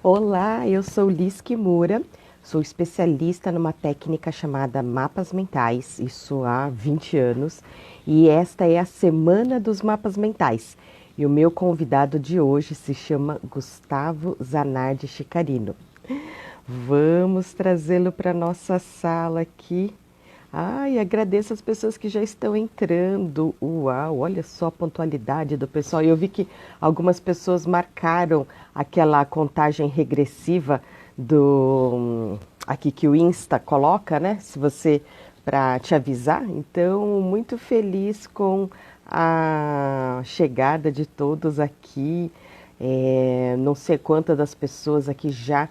Olá, eu sou Liz Kimura, sou especialista numa técnica chamada mapas mentais, isso há 20 anos, e esta é a Semana dos Mapas Mentais. E o meu convidado de hoje se chama Gustavo Zanardi Chicarino. Vamos trazê-lo para nossa sala aqui. Ai, agradeço as pessoas que já estão entrando. Uau, olha só a pontualidade do pessoal. Eu vi que algumas pessoas marcaram aquela contagem regressiva do aqui que o Insta coloca, né? Se você para te avisar. Então, muito feliz com a chegada de todos aqui. Não sei quantas das pessoas aqui já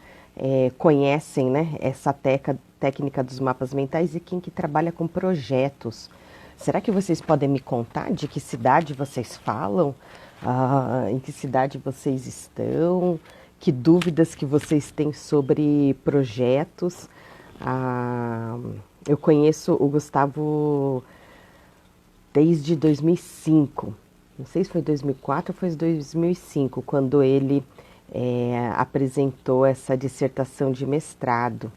conhecem, né, essa técnica dos mapas mentais e quem que trabalha com projetos. Será que vocês podem me contar de que cidade vocês falam? Em que cidade vocês estão? Que dúvidas que vocês têm sobre projetos? Ah, eu conheço o Gustavo desde 2005. Não sei se foi 2004 ou foi 2005, quando ele apresentou essa dissertação de mestrado.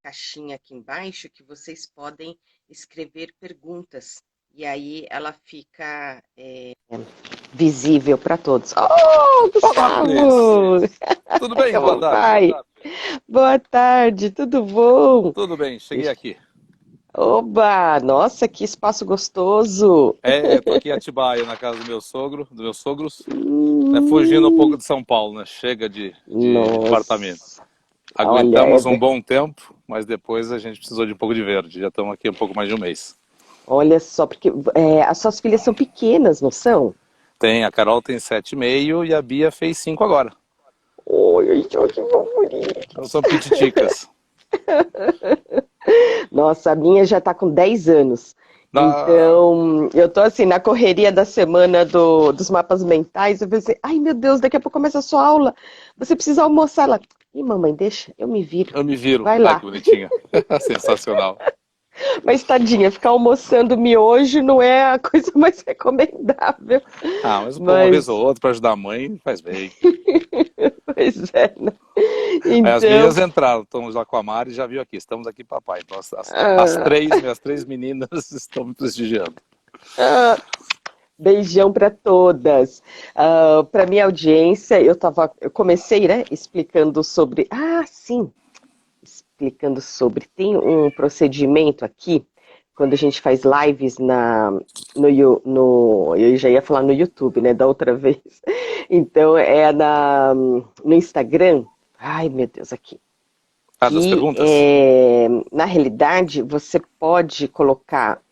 Caixinha aqui embaixo que vocês podem escrever perguntas. E aí ela fica visível para todos. Oh, Olá, Cris. Gustavo! Tudo bem? Boa Como tarde. vai? Boa tarde, tudo bom? Tudo bem, cheguei aqui. Oba! Nossa, que espaço gostoso! Tô aqui em Atibaia, na casa do meu sogro, dos meus sogros, né, fugindo um Hum, pouco de São Paulo, né? Chega de apartamento. nossa, olha, Aguentamos um bom tempo, mas depois a gente precisou de um pouco de verde. Já estamos aqui um pouco mais de um mês. olha só, porque as suas filhas são pequenas, não são? A Carol tem 7,5 e a Bia fez 5 agora. Oi, que bonito. Então são pititicas. Nossa, a minha já está com 10 anos. Ah, Então, eu tô assim, na correria da semana dos mapas mentais, eu pensei, ai meu Deus, daqui a pouco começa a sua aula, você precisa almoçar lá. Ih, mamãe, deixa, eu me viro. eu me viro. Vai Ai, que lá. bonitinha. Sensacional. Mas tadinha, ficar almoçando miojo não é a coisa mais recomendável. Ah, mas pô, uma vez ou Mas, outra para ajudar a mãe faz bem. pois é, né? Aí as Então, minhas entraram, estamos lá com a Mari, já viu aqui, estamos aqui, papai. Então, ah, minhas três meninas estão me prestigiando. ah, beijão para todas. Para minha audiência, eu comecei, né, explicando sobre. Ah, sim, explicando sobre. Tem um procedimento aqui, quando a gente faz lives eu já ia falar no YouTube, né, da outra vez. Então, no Instagram. Ai, meu Deus, aqui. Ah, das Que perguntas? na realidade você pode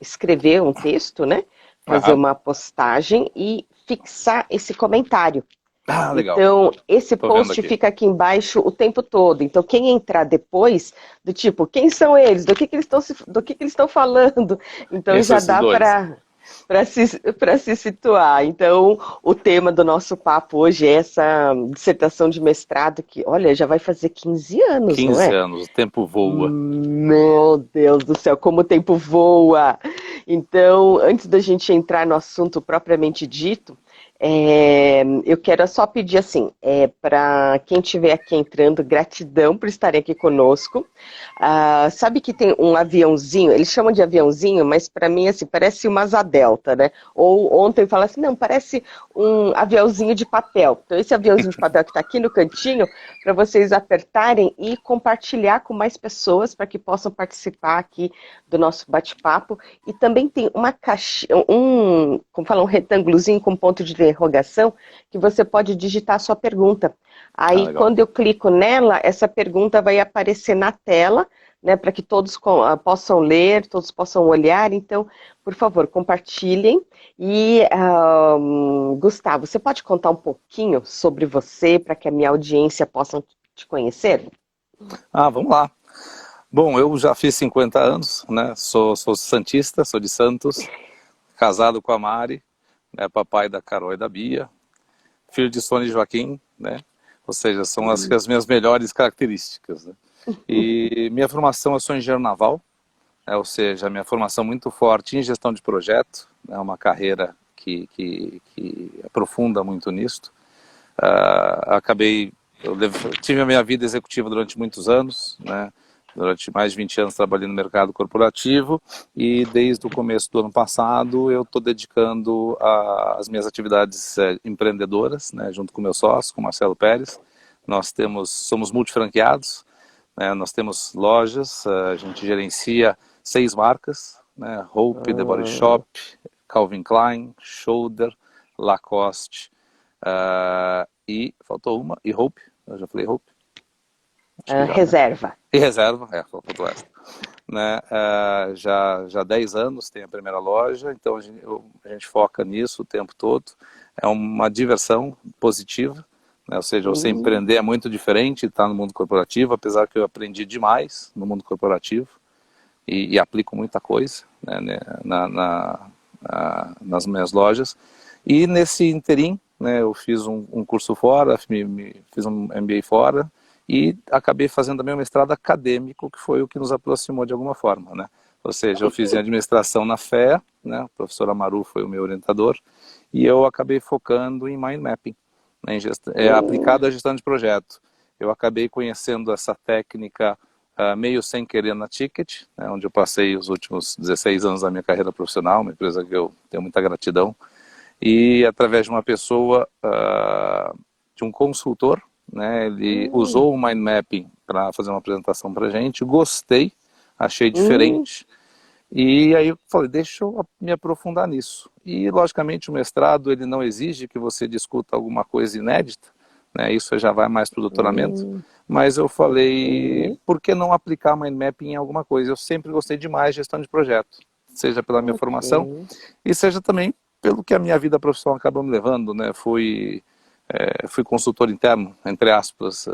escrever um texto, né? Fazer Aham. uma postagem e fixar esse comentário. Ah, legal. Então, esse Tô vendo post aqui. fica aqui embaixo o tempo todo. Então, quem entrar depois, do tipo, quem são eles? Do que eles estão falando? Quem Então, são já esses dá dois? para se situar. Então, o tema do nosso papo hoje é essa dissertação de mestrado que, olha, já vai fazer 15 anos, não 15 é? anos, o tempo voa. Meu Deus do céu, como o tempo voa! Então, antes da gente entrar no assunto propriamente dito, eu quero só pedir assim, para quem estiver aqui entrando, gratidão por estarem aqui conosco. Sabe que tem um aviãozinho, eles chamam de aviãozinho, mas para mim assim parece uma asa delta, né? Ou ontem fala assim, não, parece um aviãozinho de papel. Então esse aviãozinho de papel que está aqui no cantinho para vocês apertarem e compartilhar com mais pessoas para que possam participar aqui do nosso bate-papo. E também tem uma caixinha, como fala, um retângulozinho com ponto de interrogação que você pode digitar a sua pergunta. Ah, Aí, legal. quando eu clico nela, essa pergunta vai aparecer na tela, né, para que todos possam ler, todos possam olhar. Então, por favor, compartilhem. E, Gustavo, você pode contar um pouquinho sobre você para que a minha audiência possa te conhecer? Ah, vamos lá. Bom, eu já fiz 50 anos, né? Sou santista, sou de Santos, casado com a Mari, né? Papai da Carol e da Bia, filho de Sônia e Joaquim, né? Ou seja, são as minhas melhores características, né? E minha formação, eu sou engenheiro naval, né? Ou seja, minha formação muito forte em gestão de projeto, é uma carreira que aprofunda muito nisto. Acabei tive a minha vida executiva durante muitos anos, né? Durante mais de 20 anos trabalhando no mercado corporativo, e desde o começo do ano passado eu estou dedicando as minhas atividades empreendedoras, né? Junto com meu sócio, com o Marcelo Pérez. Somos multifranqueados, né? Nós temos lojas, a gente gerencia 6 marcas, né? Hope, The Body Shop, Calvin Klein, Shoulder, Lacoste, e faltou uma, e Hope, eu já falei Hope. Reserva. E reserva, faltou essa. Né? Já há 10 anos tem a primeira loja, então a gente foca nisso o tempo todo. É uma diversão positiva, né? Ou seja, você empreender é muito diferente de estar no mundo corporativo, apesar que eu aprendi demais no mundo corporativo e aplico muita coisa, né, nas minhas lojas. E nesse interim, né, eu fiz um curso fora, fiz um MBA fora, e acabei fazendo também um mestrado acadêmico, que foi o que nos aproximou de alguma forma, né? Ou seja, eu fiz em administração na FEA, né? O professor Amaru foi o meu orientador, e eu acabei focando em mind mapping, né? Aplicado à gestão de projeto. Eu acabei conhecendo essa técnica meio sem querer na Ticket, né? Onde eu passei os últimos 16 anos da minha carreira profissional, uma empresa que eu tenho muita gratidão, e através de uma pessoa, de um consultor, né, ele usou o mind mapping para fazer uma apresentação para a gente, gostei, achei diferente, e aí eu falei, deixa eu me aprofundar nisso. E logicamente o mestrado ele não exige que você discuta alguma coisa inédita, né, isso já vai mais para o doutoramento, mas eu falei, por que não aplicar mind mapping em alguma coisa? Eu sempre gostei demais de gestão de projeto, seja pela minha formação, e seja também pelo que a minha vida profissional acabou me levando, né, fui consultor interno, entre aspas,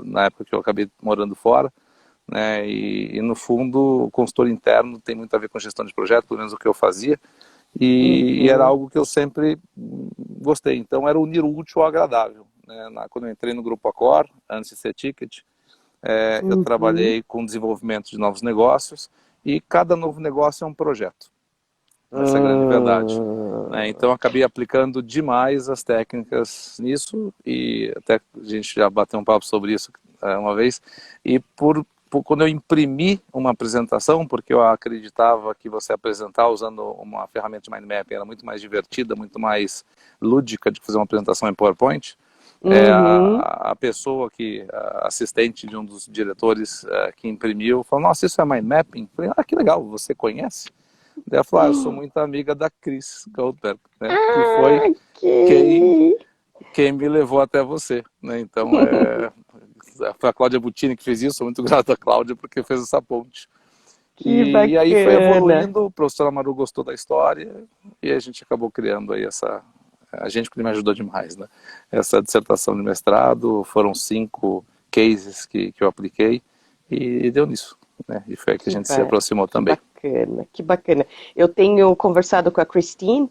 na época que eu acabei morando fora, né, e no fundo o consultor interno tem muito a ver com gestão de projeto, pelo menos o que eu fazia, e era algo que eu sempre gostei, então era unir o útil ao agradável, né? Quando eu entrei no Grupo Accor, antes de ser Ticket, eu trabalhei com desenvolvimento de novos negócios, e cada novo negócio é um projeto. Essa é a grande verdade, né? Então eu acabei aplicando demais as técnicas nisso, e até a gente já bateu um papo sobre isso uma vez, e quando eu imprimi uma apresentação, porque eu acreditava que você apresentar usando uma ferramenta de mind mapping era muito mais divertida, muito mais lúdica de fazer uma apresentação em PowerPoint, a pessoa a assistente de um dos diretores que imprimiu, falou, nossa, isso é mind mapping? Eu falei, que legal, você conhece? Daí ela falou, eu sou muito amiga da Chris Goldberg, né? Que foi quem me levou até você, né? Então, foi a Cláudia Butini que fez isso, sou muito grato a Cláudia porque fez essa ponte. E aí foi evoluindo, o professor Amaru gostou da história, e a gente acabou criando aí a gente que me ajudou demais, né? Essa dissertação de mestrado, foram 5 cases que eu apliquei, e deu nisso, né? E foi aí que a gente se aproximou também. Que bacana. Eu tenho conversado com a Christine,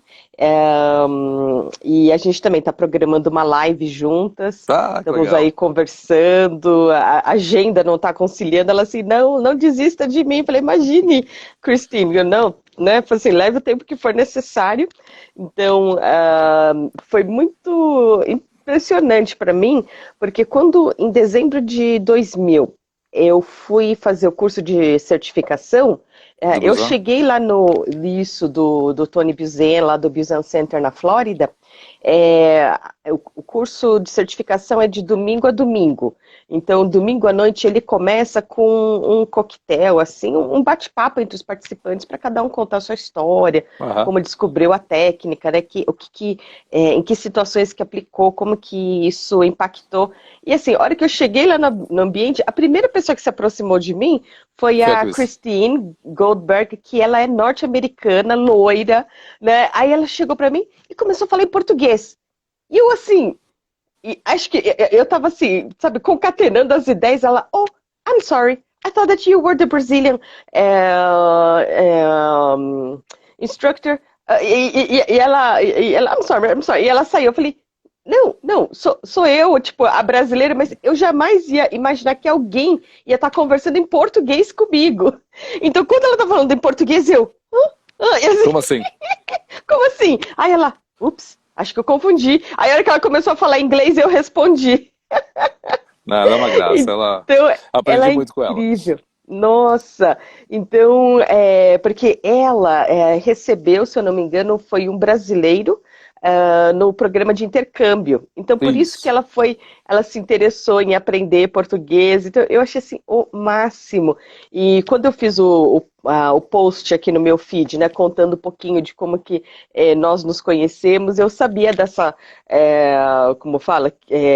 e a gente também está programando uma live juntas. Estamos legal. aí conversando, a agenda não está conciliando. Ela assim, não desista de mim. Eu falei, imagine, Christine, eu não, né? Falei assim, leve o tempo que for necessário. Então, foi muito impressionante para mim, porque quando, em dezembro de 2000, eu fui fazer o curso de certificação, eu cheguei lá do Tony Buzan, lá do Buzan Center na Flórida. O curso de certificação é de domingo a domingo. Então, domingo à noite ele começa com um coquetel, assim, um bate-papo entre os participantes para cada um contar a sua história, como descobriu a técnica, né, em que situações que aplicou, como que isso impactou. E assim, a hora que eu cheguei lá no ambiente, a primeira pessoa que se aproximou de mim foi a Christine Goldberg, que ela é norte-americana, loira, né? Aí ela chegou para mim e começou a falar em português. E eu assim, acho que eu tava assim, sabe, concatenando as ideias. Ela, I'm sorry, I thought that you were the Brazilian instructor. E ela, I'm sorry. E ela saiu, eu falei, não, sou eu, tipo, a brasileira, mas eu jamais ia imaginar que alguém ia estar conversando em português comigo. Então, quando ela tá falando em português, eu... assim, como assim? Como assim? Aí ela, ups, acho que eu confundi. Aí, a hora que ela começou a falar inglês, eu respondi. Não, ela é uma graça, ela Então, ela aprendi é muito com ela. incrível. Nossa, então, porque ela recebeu, se eu não me engano, foi um brasileiro no programa de intercâmbio. Então, por isso que Isso. ela se interessou em aprender português. Então, eu achei assim o máximo. E quando eu fiz o post aqui no meu feed, né, contando um pouquinho de como que nós nos conhecemos, eu sabia dessa, como fala,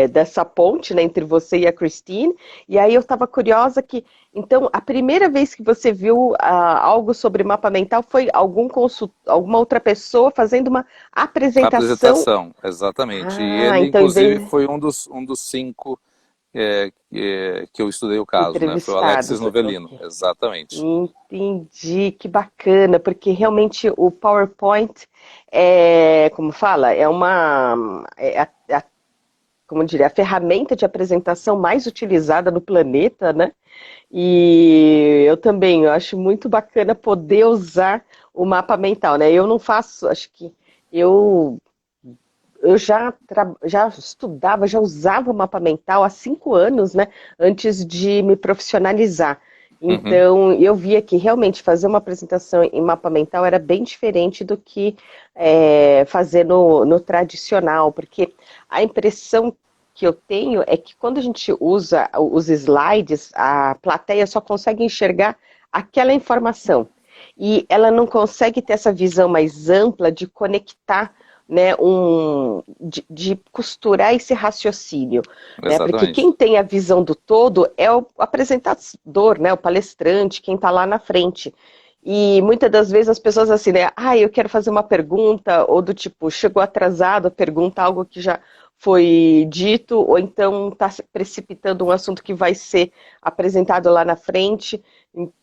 dessa ponte, né, entre você e a Christine. E aí eu estava curiosa que, então, a primeira vez que você viu algo sobre mapa mental foi alguma outra pessoa fazendo uma A apresentação? apresentação, exatamente. E Ah, ele, então em inclusive, vez foi um dos 5 que eu estudei o caso, né? Foi o Alexis entrevistados, Novellino, ok. exatamente. Entendi, que bacana, porque realmente o PowerPoint como fala, como eu diria, a ferramenta de apresentação mais utilizada no planeta, né? E eu também, eu acho muito bacana poder usar o mapa mental, né? Eu não faço, acho que eu eu já estudava, já usava o mapa mental há 5 anos, né? Antes de me profissionalizar. Uhum, Então, eu via que realmente fazer uma apresentação em mapa mental era bem diferente do que fazer no tradicional, porque a impressão que eu tenho é que quando a gente usa os slides, a plateia só consegue enxergar aquela informação. E ela não consegue ter essa visão mais ampla de conectar, né, de costurar esse raciocínio, né, porque exatamente. quem tem a visão do todo é o apresentador, né, o palestrante, quem está lá na frente. E muitas das vezes as pessoas assim, né, eu quero fazer uma pergunta, ou do tipo, chegou atrasado, pergunta algo que já foi dito, ou então está precipitando um assunto que vai ser apresentado lá na frente.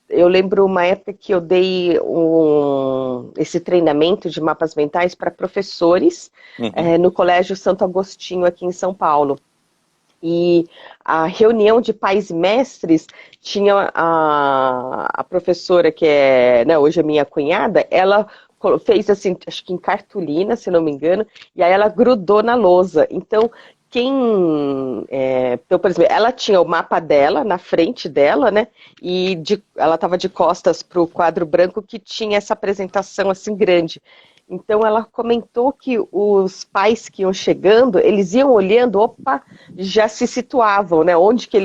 Eu lembro uma época que eu dei esse treinamento de mapas mentais para professores Uhum, no Colégio Santo Agostinho, aqui em São Paulo. E a reunião de pais e mestres tinha a professora, que né, hoje é minha cunhada, ela fez assim, acho que em cartolina, se não me engano, e aí ela grudou na lousa. Então, então, por exemplo, ela tinha o mapa dela na frente dela, né? E ela estava de costas para o quadro branco que tinha essa apresentação assim grande. Então ela comentou que os pais que iam chegando, eles iam olhando, opa, já se situavam, né? Onde que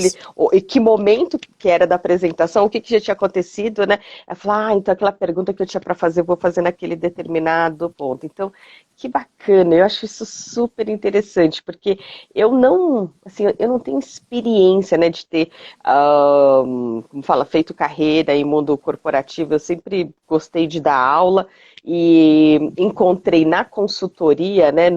e que momento que era da apresentação, o que já tinha acontecido, né? Ela falou, então aquela pergunta que eu tinha para fazer, eu vou fazer naquele determinado ponto. Então, que bacana, eu acho isso super interessante, porque eu não, assim, eu não tenho experiência, né, de ter, como fala, feito carreira em mundo corporativo. Eu sempre gostei de dar aula e encontrei na consultoria, né,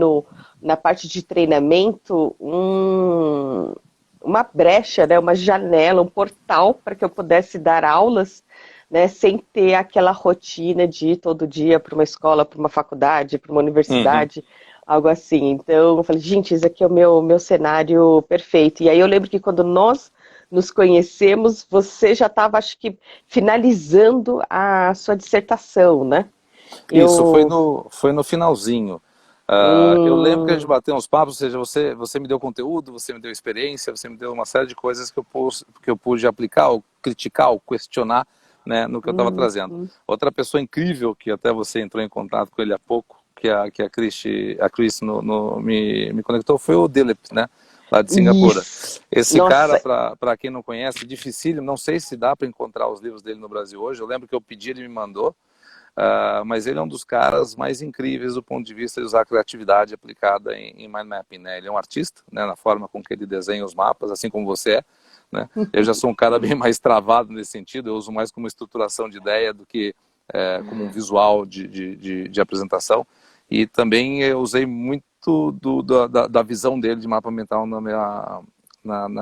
na parte de treinamento, uma brecha, né, uma janela, um portal para que eu pudesse dar aulas, né, sem ter aquela rotina de ir todo dia para uma escola, para uma faculdade, para uma uhum. universidade, algo assim. Então, eu falei, gente, esse aqui é o meu cenário perfeito. E aí eu lembro que quando nós nos conhecemos, você já estava, acho que, finalizando a sua dissertação, né? Isso, foi Eu. no finalzinho. Eu lembro que a gente Hum, bateu uns papos, ou seja, você me deu conteúdo, você me deu experiência, você me deu uma série de coisas que eu pude aplicar, ou criticar, ou questionar, né, no que eu estava trazendo. hum. Outra pessoa incrível, que até você entrou em contato com ele há pouco, que a Chris me conectou, foi o Dilip, né, lá de Singapura. Isso. Esse cara, Nossa. para quem não conhece, dificílimo, não sei se dá para encontrar os livros dele no Brasil hoje. Eu lembro que eu pedi, ele me mandou. Mas ele é um dos caras mais incríveis do ponto de vista de usar a criatividade aplicada em mind mapping, né? Ele é um artista, né, na forma com que ele desenha os mapas, assim como você é, né? Eu já sou um cara bem mais travado nesse sentido, eu uso mais como estruturação de ideia do que como um visual de apresentação. E também eu usei muito da visão dele de mapa mental na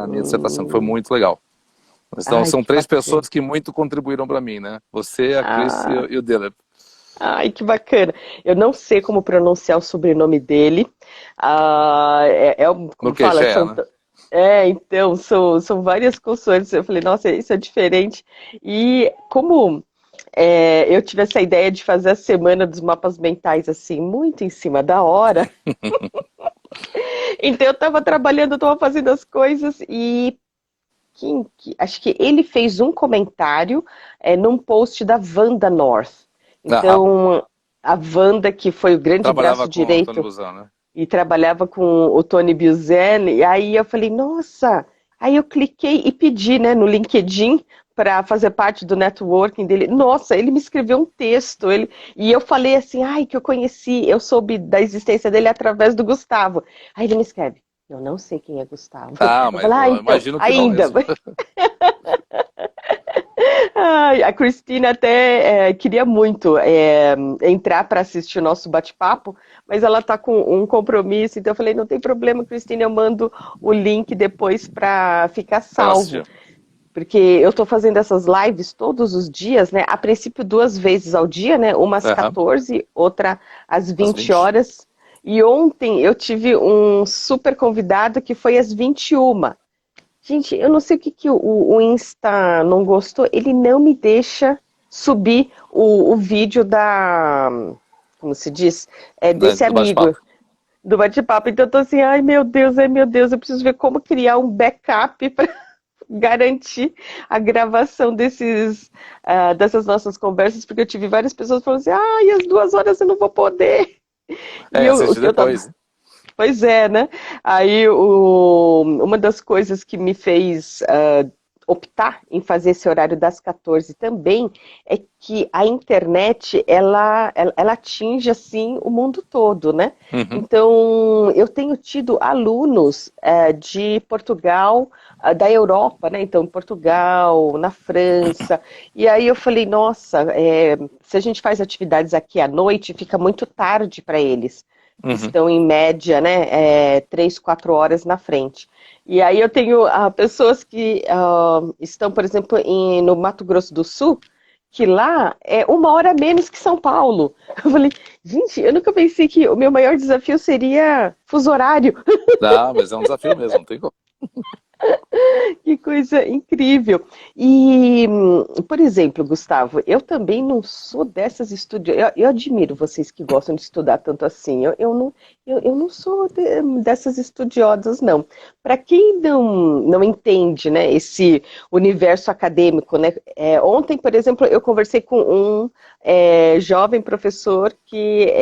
minha dissertação, que foi Hum. muito legal. Então, Ai, são que 3 bacana. pessoas que muito contribuíram para mim, né? Você, a Chris e Ah, o Dylan. ai, que bacana. Eu não sei como pronunciar o sobrenome dele. No Como fala, Queixé, né? então, são várias consoantes. Eu falei, nossa, isso é diferente. E como eu tive essa ideia de fazer a semana dos mapas mentais, assim, muito em cima da hora, Então eu estava trabalhando, eu estava fazendo as coisas e acho que ele fez um comentário num post da Wanda North. Aham. Então, a Wanda, que foi o grande Trabalhava braço com o Antônio direito Buzão, né? e trabalhava com o Tony Buzan, e aí eu falei, nossa, aí eu cliquei e pedi, né, no LinkedIn para fazer parte do networking dele. Nossa, ele me escreveu um texto, e eu falei assim, ai, que eu conheci, eu soube da existência dele através do Gustavo. Aí ele me escreve, eu não sei quem é Gustavo. Ah, Eu mas falo, ah, eu então, imagino que não ainda. mesmo. Ai, a Cristina até queria muito entrar para assistir o nosso bate-papo, mas ela está com um compromisso, então eu falei, não tem problema, Cristina, eu mando o link depois para ficar Ela salvo. assistiu. Porque eu estou fazendo essas lives todos os dias, né? A princípio 2 vezes ao dia, né? Uma às Aham. 14, outra às Às 20 20. horas. E ontem eu tive um super convidado que foi às 21. Gente, eu não sei o que, o Insta não gostou. Ele não me deixa subir o vídeo como se diz? Né, Desse do amigo, bate-papo. do bate-papo. Então eu tô assim, ai meu Deus, eu preciso ver como criar um backup para garantir a gravação dessas nossas conversas, porque eu tive várias pessoas falando assim, ai, às 2 horas eu não vou poder. E É, eu, o assiste que eu tava depois. Pois é, né? Aí uma das coisas que me fez optar em fazer esse horário das 14 também é que a internet ela atinge assim o mundo todo, né? Uhum. Então eu tenho tido alunos de Portugal, da Europa, né? Então Portugal, na França. E aí eu falei, nossa, se a gente faz atividades aqui à noite, fica muito tarde para eles que Uhum. estão em média, né, 3, 4 horas na frente. E aí eu tenho pessoas que estão, por exemplo, no Mato Grosso do Sul, que lá é 1 hora menos que São Paulo. Eu falei, gente, eu nunca pensei que o meu maior desafio seria fuso horário. Ah, mas é um desafio mesmo, não tem como. Que coisa incrível. E, por exemplo, Gustavo, eu também não sou dessas estudiosas. Eu admiro vocês que gostam de estudar tanto assim. Eu não sou dessas estudiosas, não. Para quem não entende, né, esse universo acadêmico, né? Ontem, por exemplo, eu conversei com um jovem professor que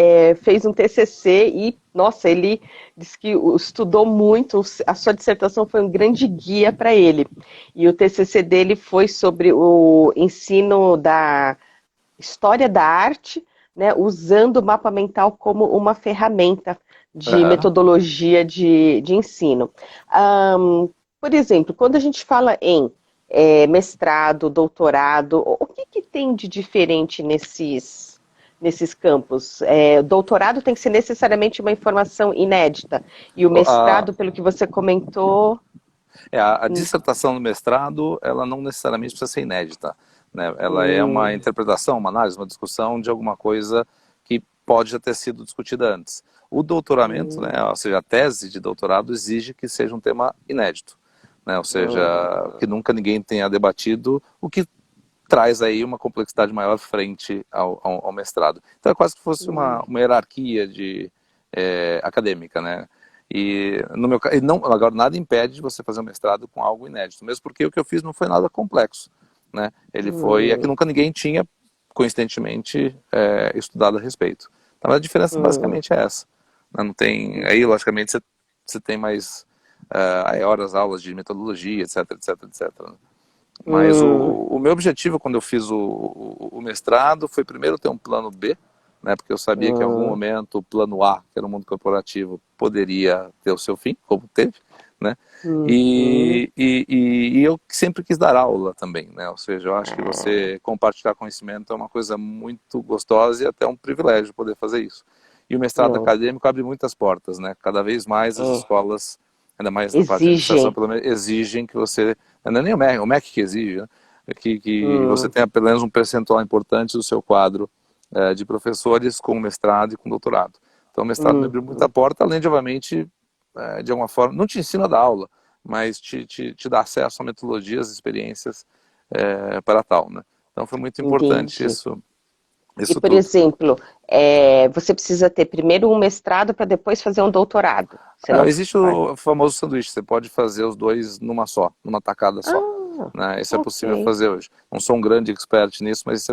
fez um TCC e, nossa, ele disse que estudou muito, a sua dissertação foi um grande guia para ele. E o TCC dele foi sobre o ensino da história da arte, né, usando o mapa mental como uma ferramenta de Aham. metodologia de ensino. Por exemplo, quando a gente fala em mestrado, doutorado, o que tem de diferente nesses campos? O doutorado tem que ser necessariamente uma informação inédita, e o A, mestrado, pelo que você comentou. a hum, dissertação do mestrado, ela não necessariamente precisa ser inédita, né? Ela é uma hum, interpretação, uma análise, uma discussão de alguma coisa que pode já ter sido discutida antes. O doutoramento, né, hum, ou seja, a tese de doutorado exige que seja um tema inédito, né? Ou seja, que nunca ninguém tenha debatido, o que traz aí uma complexidade maior frente ao mestrado. Então é quase que fosse hum, uma hierarquia acadêmica, né? E no meu caso, não, agora nada impede de você fazer um mestrado com algo inédito, mesmo porque o que eu fiz não foi nada complexo, né? Ele foi, é que hum, nunca ninguém tinha, coincidentemente, estudado a respeito. Então a diferença hum, basicamente é essa, né? Não tem, aí logicamente você tem mais horas, aulas de metodologia, etc, etc, etc. Mas hum, o meu objetivo quando eu fiz o mestrado foi primeiro ter um plano B, né, porque eu sabia que em algum hum, momento o plano A, que era o mundo corporativo, poderia ter o seu fim, como teve, né? hum. E eu sempre quis dar aula também, né? Ou seja, eu acho que você compartilhar conhecimento é uma coisa muito gostosa e até um privilégio poder fazer isso. E o mestrado Não, acadêmico abre muitas portas, né? Cada vez mais as é, escolas, ainda mais na parte de administração, exigem. pelo menos, exigem que você, não é nem o MEC que exige, né? Que você Hum, tenha pelo menos um percentual importante do seu quadro de professores com mestrado e com doutorado. Então o mestrado me abriu muita hum. porta, além de, obviamente, de alguma forma, não te ensina da aula, mas te dá acesso a metodologias, experiências para tal, né? Então foi muito importante Entendi. isso E, Isso por tudo. exemplo, você precisa ter primeiro um mestrado para depois fazer um doutorado. Você não Existe faz. o famoso sanduíche, você pode fazer os dois numa só, numa tacada só. Ah, Né? Isso é possível ok. fazer hoje. Não sou um grande expert nisso, mas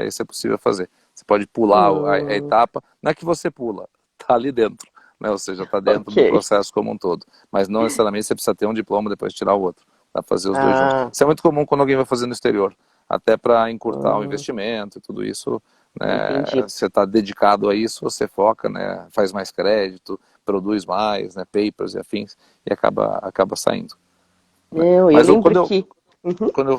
isso é possível fazer. Você pode pular a Hum, etapa, não é que você pula, está ali dentro, né? Ou seja, está dentro ok. do processo como um todo. Mas não necessariamente você precisa ter um diploma e depois tirar o outro. Dá para fazer os dois juntos. Ah, Isso é muito comum quando alguém vai fazer no exterior, até para encurtar o hum, investimento e tudo isso. Né? entendi. Você está dedicado a isso, você foca, né? Faz mais crédito, produz mais, né? Papers e afins, e acaba saindo. Né? Não, eu Mas lembro quando que. Uhum, quando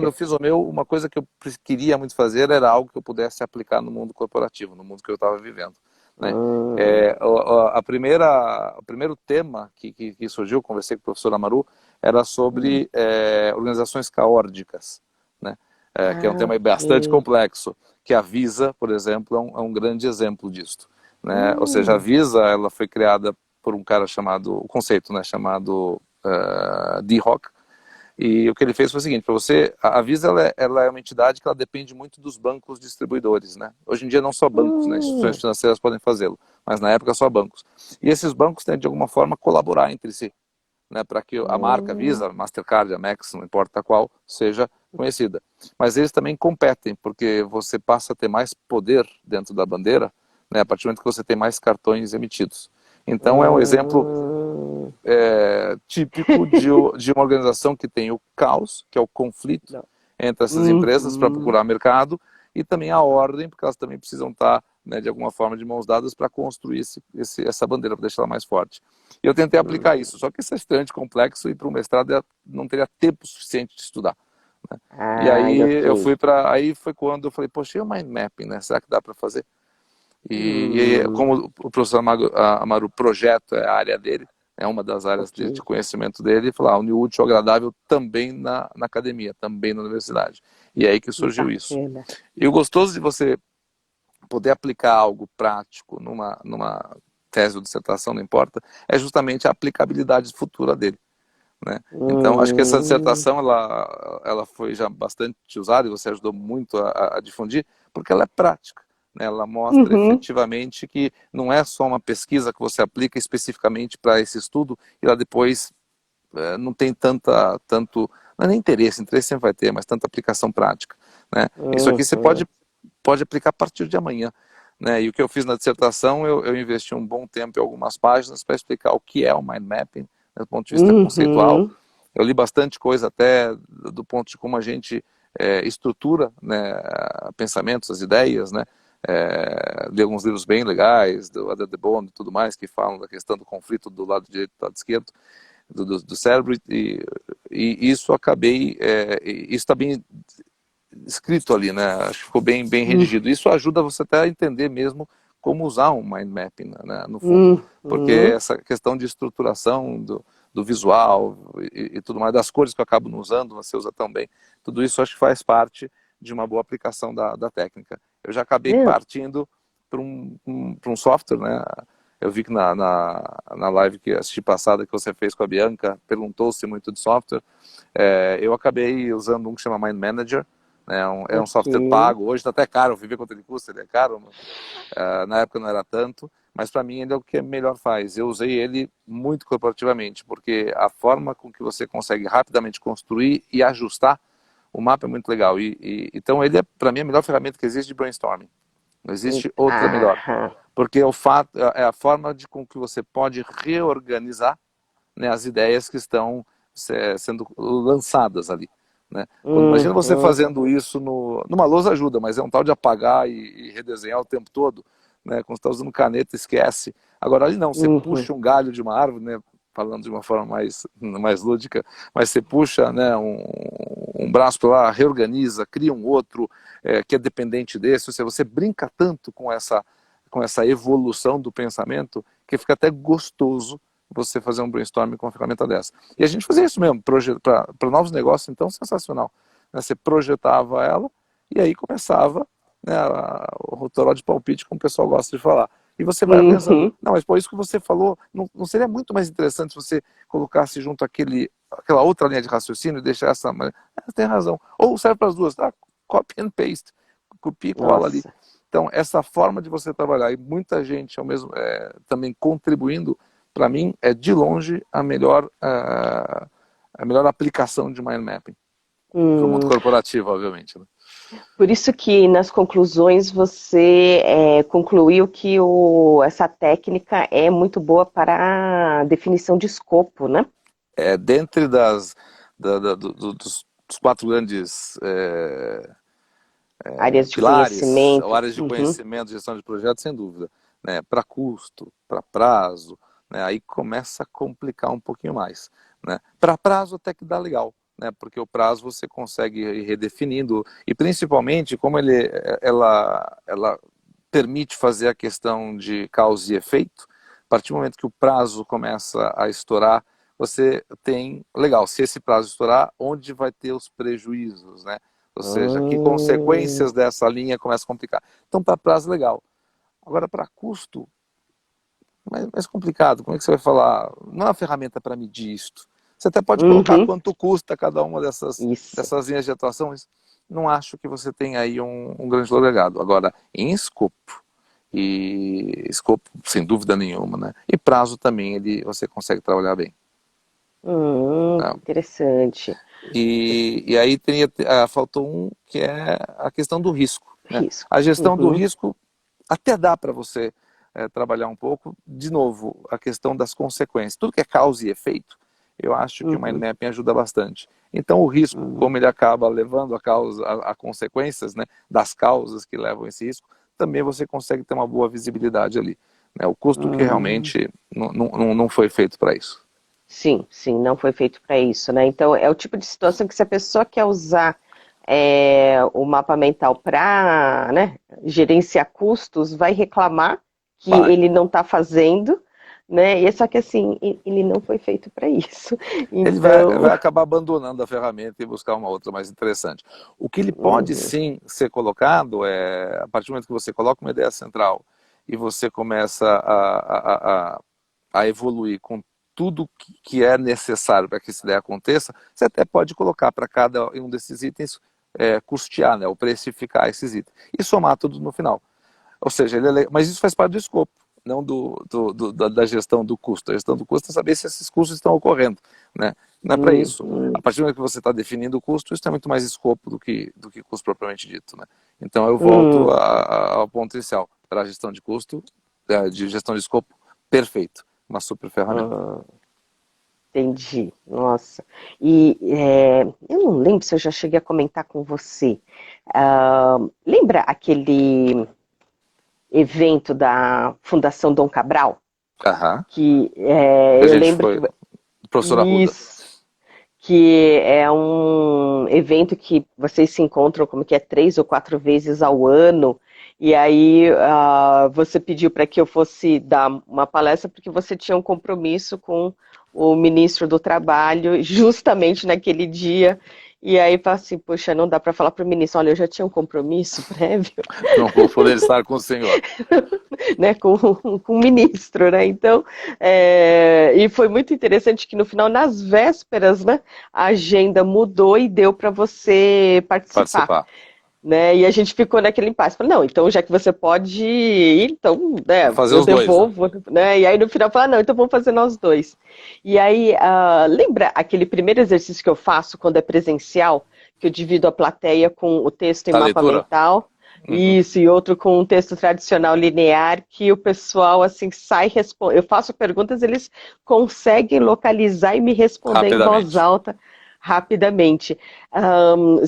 eu diga. fiz o meu, uma coisa que eu queria muito fazer era algo que eu pudesse aplicar no mundo corporativo, no mundo que eu estava vivendo. Né? Hum, O primeiro tema que surgiu, conversei com o professor Amaru, era hum. sobre organizações caórdicas, né? Que é um Ah, tema bastante ok. complexo, que a Visa, por exemplo, é um grande exemplo disto. Né? Ou seja, a Hum, Visa ela foi criada por um cara chamado, o conceito, né, chamado D. Hoc, e o que ele fez foi o seguinte, para você, a Visa ela é uma entidade que ela depende muito dos bancos distribuidores, né? Hoje em dia não só bancos, né? Instituições hum, financeiras podem fazê-lo, mas na época só bancos. E esses bancos têm de alguma forma colaborar entre si, né? Para que a marca hum, Visa, Mastercard, Amex, não importa qual, seja conhecida. Mas eles também competem, porque você passa a ter mais poder dentro da bandeira, né? A partir do momento que você tem mais cartões emitidos. Então é um exemplo hum. típico de uma organização que tem o caos, que é o conflito Não. entre essas empresas para Uhum, procurar mercado, e também a ordem, porque elas também precisam estar, né, de alguma forma, de mãos dadas para construir essa bandeira, para deixar ela mais forte. E eu tentei aplicar uhum. isso, só que isso é extremamente complexo e para o mestrado eu não teria tempo suficiente de estudar. Né? E Ai, aí ok. eu fui para. Aí foi quando eu falei, poxa, e o mind mapping, né? Será que dá para fazer? E Hum, como o professor Amaru, projeto é a área dele, é uma das áreas ok. de conhecimento dele, e falar, unir o útil ao agradável também na academia, também na universidade. E é aí que Que surgiu isso. bacana. E o gostoso de você poder aplicar algo prático numa tese ou dissertação, não importa, é justamente a aplicabilidade futura dele. Né? Então, acho que essa Hum, dissertação ela foi já bastante usada e você ajudou muito a difundir, porque ela é prática. Né? Ela mostra uhum, efetivamente que não é só uma pesquisa que você aplica especificamente para esse estudo e lá depois não tem tanto, não é nem interesse sempre vai ter, mas tanta aplicação prática. Né? Isso aqui você uhum, pode aplicar a partir de amanhã. Né? E o que eu fiz na dissertação, eu investi um bom tempo em algumas páginas para explicar o que é o mind mapping, né, do ponto de vista conceitual. uhum, Eu li bastante coisa até do ponto de como a gente estrutura, né, pensamentos, as ideias, né? Li alguns livros bem legais, do Ada de Bono e tudo mais, que falam da questão do conflito do lado direito e do lado esquerdo do cérebro, e isso acabei, isso está bem escrito ali, né? Acho que ficou bem redigido. Isso ajuda você até a entender mesmo como usar um mind mapping, né, no fundo, porque uhum, essa questão de estruturação do visual e tudo mais, das cores que eu acabo não usando, você usa também, tudo isso acho que faz parte de uma boa aplicação da técnica. Eu já acabei não, partindo para um software, né? Eu vi que na live que assisti passada que você fez com a Bianca, perguntou-se muito de software. Eu acabei usando um que chama Mind Manager, né? É um ok. software pago, hoje está até caro, eu fui ver quanto ele custa, ele é caro, na época não era tanto, mas para mim ele é o que melhor faz. Eu usei ele muito corporativamente, porque a forma com que você consegue rapidamente construir e ajustar o mapa é muito legal. Então ele é, para mim, a melhor ferramenta que existe de brainstorming. Não existe outra melhor. Aham, Porque é a forma com que você pode reorganizar, né, as ideias que estão sendo lançadas ali. Né? Imagina você uhum, fazendo isso numa lousa ajuda, mas é um tal de apagar e redesenhar o tempo todo. Né? Quando você está usando caneta, esquece. Agora ali não, você uhum, puxa um galho de uma árvore, né? Falando de uma forma mais lúdica, mas você puxa, né, um braço para lá, reorganiza, cria um outro que é dependente desse. Ou seja, você brinca tanto com essa evolução do pensamento que fica até gostoso você fazer um brainstorming com uma ferramenta dessa. E a gente fazia isso mesmo, para novos negócios, então, sensacional. Né? Você projetava ela e aí começava, né, o toró de palpite, como o pessoal gosta de falar. E você vai pensando, uhum, não, mas por isso que você falou, não seria muito mais interessante se você colocasse junto aquela outra linha de raciocínio e deixar essa... Tem razão. Ou serve para as duas, tá? Copy and paste, copia e cola ali. nossa. Então, essa forma de você trabalhar e muita gente ao mesmo, também contribuindo, para mim, é de longe a melhor aplicação de mind mapping para o mundo Hum. corporativo, obviamente. Né? Por isso que nas conclusões você concluiu que essa técnica é muito boa para a definição de escopo, né? Dentre dos quatro grandes Áreas de pilares, ou conhecimento. áreas de Uhum. conhecimento, gestão de projetos, sem dúvida. Né? Para custo, para prazo, né? Aí começa a complicar um pouquinho mais. Né? Para prazo até que dá legal, né? Porque o prazo você consegue ir redefinindo, e principalmente como ela permite fazer a questão de causa e efeito, a partir do momento que o prazo começa a estourar, você tem, legal, se esse prazo estourar, onde vai ter os prejuízos, né? Ou seja, que Hum. consequências dessa linha começa a complicar. Então, para prazo, legal. Agora, para custo, mais complicado. Como é que você vai falar? Não é uma ferramenta para medir isto. Você até pode colocar Uhum. quanto custa cada uma Isso. dessas linhas de atuação, mas não acho que você tenha aí um grande valor agregado. Agora, em escopo, e escopo sem dúvida nenhuma, né? E prazo também você consegue trabalhar bem. Né? Interessante. E aí faltou um que é a questão do risco. Né? Risco. A gestão do Uhum. risco até dá para você trabalhar um pouco. De novo, a questão das consequências. Tudo que é causa e efeito, eu acho que o mind Uhum. mapping ajuda bastante. Então o risco, Uhum. como ele acaba levando a consequências, né, das causas que levam esse risco, também você consegue ter uma boa visibilidade ali. Né? O custo que Uhum. realmente não foi feito para isso. Sim, sim, não foi feito para isso, né? Então é o tipo de situação que se a pessoa quer usar o mapa mental para, né, gerenciar custos, vai reclamar que Vai. ele não está fazendo, né? E é só que assim, ele não foi feito para isso. Ele Então, vai acabar abandonando a ferramenta e buscar uma outra mais interessante. O que ele pode uhum, sim ser colocado a partir do momento que você coloca uma ideia central e você começa a evoluir com tudo que é necessário para que essa ideia aconteça, você até pode colocar para cada um desses itens, custear, né, ou precificar esses itens e somar tudo no final. Ou seja, mas isso faz parte do escopo, não da gestão do custo. A gestão do custo é saber se esses custos estão ocorrendo. Né? Não é para isso. uhum, A partir do momento que você está definindo o custo, isso é muito mais escopo do que custo propriamente dito. Né? Então eu volto uhum. ao ponto inicial. Para a gestão de custo, de gestão de escopo, perfeito. Uma super ferramenta. Entendi, nossa. E eu não lembro se eu já cheguei a comentar com você. Lembra aquele evento da Fundação Dom Cabral? Aham. Que A eu gente lembro que foi. Professor Arruda. isso, que é um evento que vocês se encontram como que é 3 ou 4 vezes ao ano. E aí você pediu para que eu fosse dar uma palestra porque você tinha um compromisso com o ministro do Trabalho justamente naquele dia. E aí fala assim, poxa, não dá para falar para o ministro, olha, eu já tinha um compromisso prévio, Não vou poder estar com o senhor. né, com o ministro, né? Então, e foi muito interessante que no final, nas vésperas, né, a agenda mudou e deu para você participar. Participar. Né? E a gente ficou naquele impasse. Falei, não, então já que você pode ir, então, né, Fazer eu os dois, né? devolvo, né? E aí no final fala, não, então vamos fazer nós dois. E aí, lembra aquele primeiro exercício que eu faço quando é presencial, que eu divido a plateia com o texto em Da mapa leitura? mental? Uhum. Isso, e outro com um texto tradicional linear, que o pessoal assim sai respondendo. Eu faço perguntas, eles conseguem localizar e me responder em voz Rapidamente. alta rapidamente.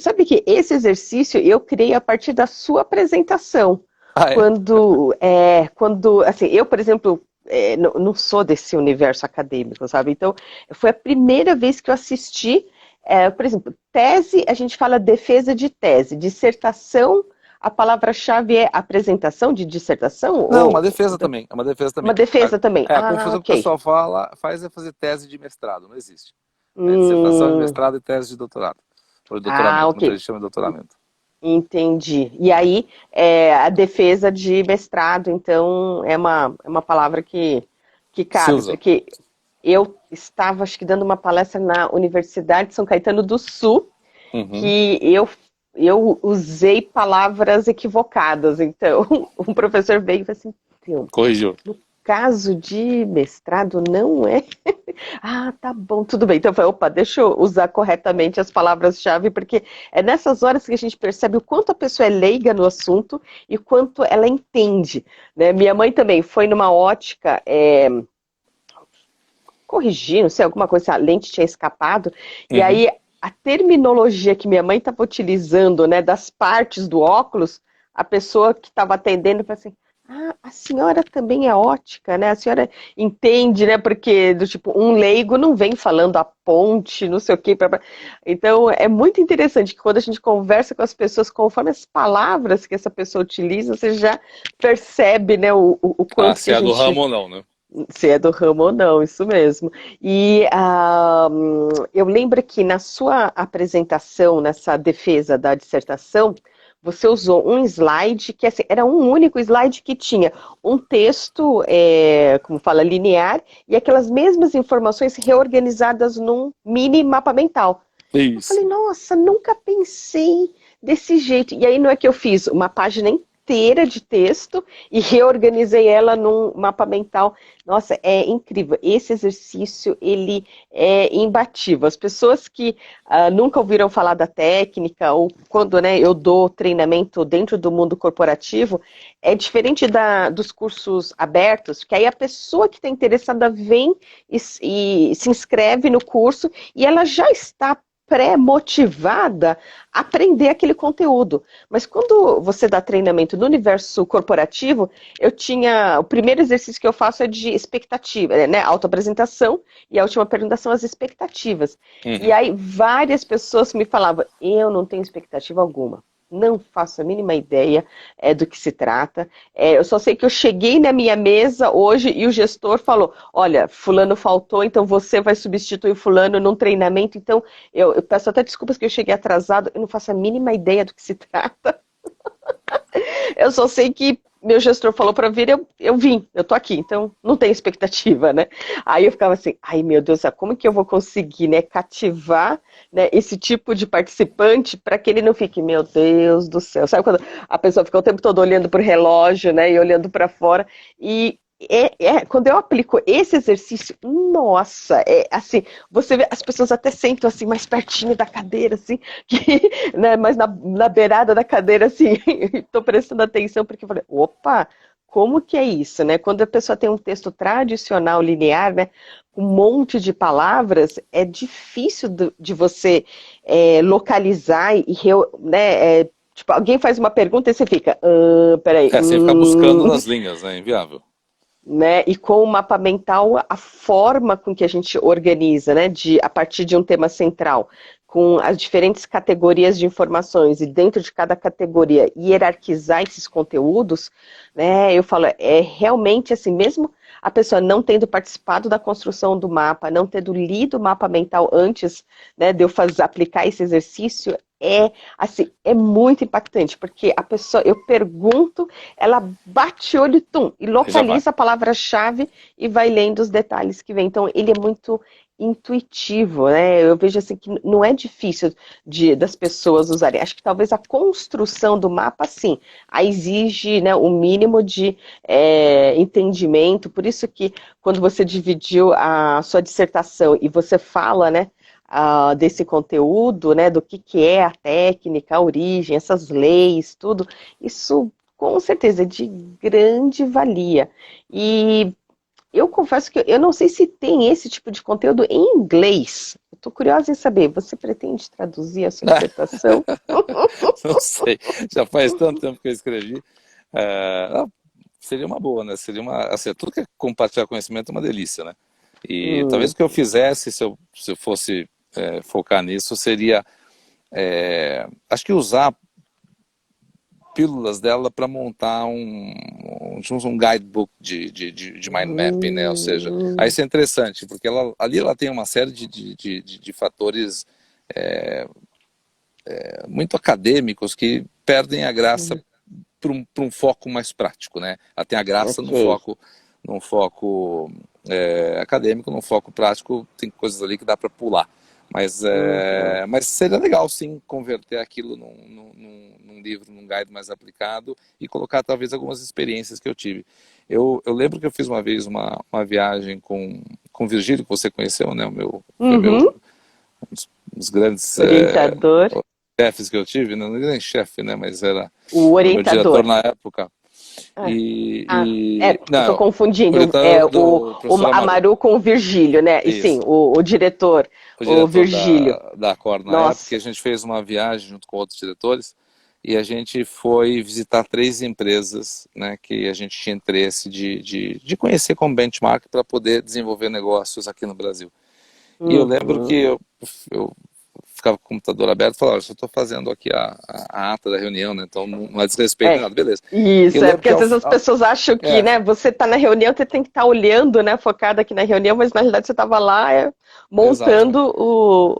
Sabe que esse exercício eu criei a partir da sua apresentação. Ah, é? Quando assim, eu, por exemplo, não sou desse universo acadêmico, sabe? Então, foi a primeira vez que eu assisti, por exemplo, tese, a gente fala defesa de tese, dissertação, a palavra-chave é apresentação de dissertação Não, uma ou defesa também. É uma defesa também. uma defesa também? A Ah, confusão que o ok. pessoal faz é fazer tese de mestrado. Não existe. É dissertação de Hum, mestrado e tese de doutorado. Ou de doutoramento. ok. Muita gente chama de doutoramento. Entendi. E aí, a defesa de mestrado, então, é uma palavra que Que se cabe, usa. porque eu estava, acho que, dando uma palestra na Universidade de São Caetano do Sul, Uhum. que eu eu usei palavras equivocadas. Então, um professor veio e falou assim, "Então, Corrigiu. no caso de mestrado, não é? Ah, tá bom, tudo bem. Então eu falei, opa, deixa eu usar corretamente as palavras-chave, porque é nessas horas que a gente percebe o quanto a pessoa é leiga no assunto e o quanto ela entende, né? Minha mãe também foi numa ótica, corrigir, não sei, alguma coisa, a lente tinha escapado, e Uhum. aí a terminologia que minha mãe estava utilizando, né, das partes do óculos, a pessoa que estava atendendo falou assim, ah, a senhora também é ótica, né? A senhora entende, né? Porque do tipo, um leigo não vem falando a ponte, não sei o quê. Então é muito interessante que quando a gente conversa com as pessoas, conforme as palavras que essa pessoa utiliza, você já percebe, né, o Ah, quanto que se a é do gente ramo ou não, né? se é do ramo ou não, isso mesmo. E eu lembro que na sua apresentação, nessa defesa da dissertação, você usou um slide que assim, era um único slide que tinha um texto, como fala, linear, e aquelas mesmas informações reorganizadas num mini mapa mental. Eu falei, Isso. nossa, nunca pensei desse jeito. E aí não é que eu fiz uma página inteira de texto e reorganizei ela num mapa mental. Nossa, é incrível. Esse exercício, ele é imbatível. As pessoas que nunca ouviram falar da técnica, ou quando, né, eu dou treinamento dentro do mundo corporativo, é diferente dos cursos abertos, que aí a pessoa que está interessada vem e se inscreve no curso e ela já está pré-motivada a aprender aquele conteúdo. Mas quando você dá treinamento no universo corporativo, o primeiro exercício que eu faço é de expectativa, né? Autoapresentação, e a última pergunta são as expectativas. E Uhum. aí várias pessoas me falavam, eu não tenho expectativa alguma. Não faço a mínima ideia do que se trata. Eu só sei que eu cheguei na minha mesa hoje e o gestor falou: olha, fulano faltou, então você vai substituir fulano num treinamento. Então, eu peço até desculpas que eu cheguei atrasado, eu não faço a mínima ideia do que se trata. Eu só sei que meu gestor falou para vir, eu vim, eu tô aqui, então não tem expectativa, né? Aí eu ficava assim, ai meu Deus, como que eu vou conseguir, né, cativar, né, esse tipo de participante para que ele não fique, meu Deus do céu, sabe quando a pessoa fica o tempo todo olhando para o relógio, né, e olhando para fora, e quando eu aplico esse exercício, nossa, é assim, você vê, as pessoas até sentam assim mais pertinho da cadeira, assim, que, né, mais na beirada da cadeira, assim, estou prestando atenção, porque eu falei, opa, como que é isso, né? Quando a pessoa tem um texto tradicional, linear, né, com um monte de palavras, é difícil de você localizar e, né, tipo, alguém faz uma pergunta e você fica, peraí, É, sem ficar buscando nas linhas, né? Inviável. né? E com o mapa mental, a forma com que a gente organiza, né? A partir de um tema central, com as diferentes categorias de informações e dentro de cada categoria hierarquizar esses conteúdos, né? Eu falo, é realmente assim, mesmo a pessoa não tendo participado da construção do mapa, não tendo lido o mapa mental antes, né, de eu aplicar esse exercício, assim, é muito impactante, porque a pessoa, eu pergunto, ela bate o olho, tum, e Aí já vai. localiza a palavra-chave e vai lendo os detalhes que vem. Então, ele é muito intuitivo, né? Eu vejo assim que não é difícil das pessoas usarem. Acho que talvez a construção do mapa, sim, a exige, né, o mínimo de entendimento. Por isso que quando você dividiu a sua dissertação e você fala, né, desse conteúdo, né, do que é a técnica, a origem, essas leis, tudo, isso com certeza é de grande valia. E eu confesso que eu não sei se tem esse tipo de conteúdo em inglês. Estou curiosa em saber, você pretende traduzir a sua dissertação? Não sei. Já faz tanto tempo que eu escrevi. Seria uma boa, né? Seria uma. Assim, tudo que é compartilhar conhecimento é uma delícia, né? E talvez o que eu fizesse, se eu fosse focar nisso, seria. Acho que usar pílulas dela para montar um guidebook de mind mapping, né? Ou seja, aí Hum, isso é interessante, porque ali ela tem uma série de fatores muito acadêmicos que perdem a graça para um foco mais prático, né? Ela tem a graça ok. num foco acadêmico, num foco prático, tem coisas ali que dá para pular. Uhum. Mas seria legal, sim, converter aquilo num livro, num guide mais aplicado e colocar talvez algumas experiências que eu tive. Eu lembro que eu fiz uma vez uma viagem com o Virgílio, que você conheceu, né? Foi Uhum. um dos grandes Orientador. chefes que eu tive, não era nem chefe, né? Mas era O o meu orientador. diretor na época. Ah, eu tô Não, confundindo. orientador É do o professor Amaru. Amaru com o Virgílio, né? E sim, Isso. o diretor, O o diretor Virgílio. da Cor na época, Nossa. a gente fez uma viagem junto com outros diretores e a gente foi visitar 3 empresas, né, que a gente tinha interesse de conhecer como benchmark para poder desenvolver negócios aqui no Brasil. E eu lembro que Uhum. eu ficava com o computador aberto e falava, olha, eu só estou fazendo aqui a ata da reunião, né, então não é desrespeito nem É, nada, beleza. E eu isso, é lembro porque que às vezes as pessoas acham que, é, né, você está na reunião, você tem que estar olhando, né, focado aqui na reunião, mas na realidade você estava lá exato. montando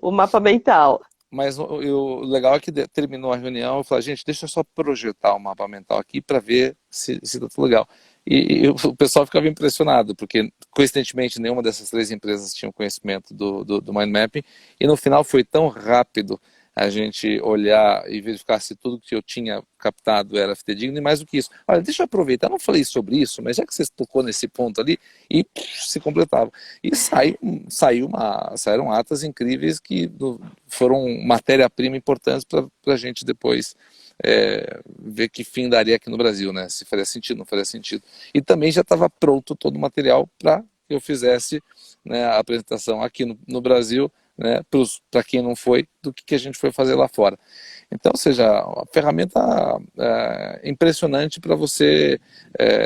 o mapa mental. Mas o legal é que terminou a reunião, eu falei, gente, deixa eu só projetar o mapa mental aqui para ver se tá tudo legal. E o pessoal ficava impressionado, porque coincidentemente nenhuma dessas 3 empresas tinha conhecimento do mind mapping, e no final foi tão rápido a gente olhar e verificar se tudo que eu tinha captado era fidedigno, e mais do que isso. Olha, deixa eu aproveitar, eu não falei sobre isso, mas já que você tocou nesse ponto ali, e se completava. E saíram atas incríveis que foram matéria-prima importante para a gente depois ver que fim daria aqui no Brasil, né? Se faria sentido, não faria sentido. E também já estava pronto todo o material para que eu fizesse, né, a apresentação aqui no Brasil, né, para quem não foi, do que a gente foi fazer lá fora. Então, ou seja, uma ferramenta impressionante para você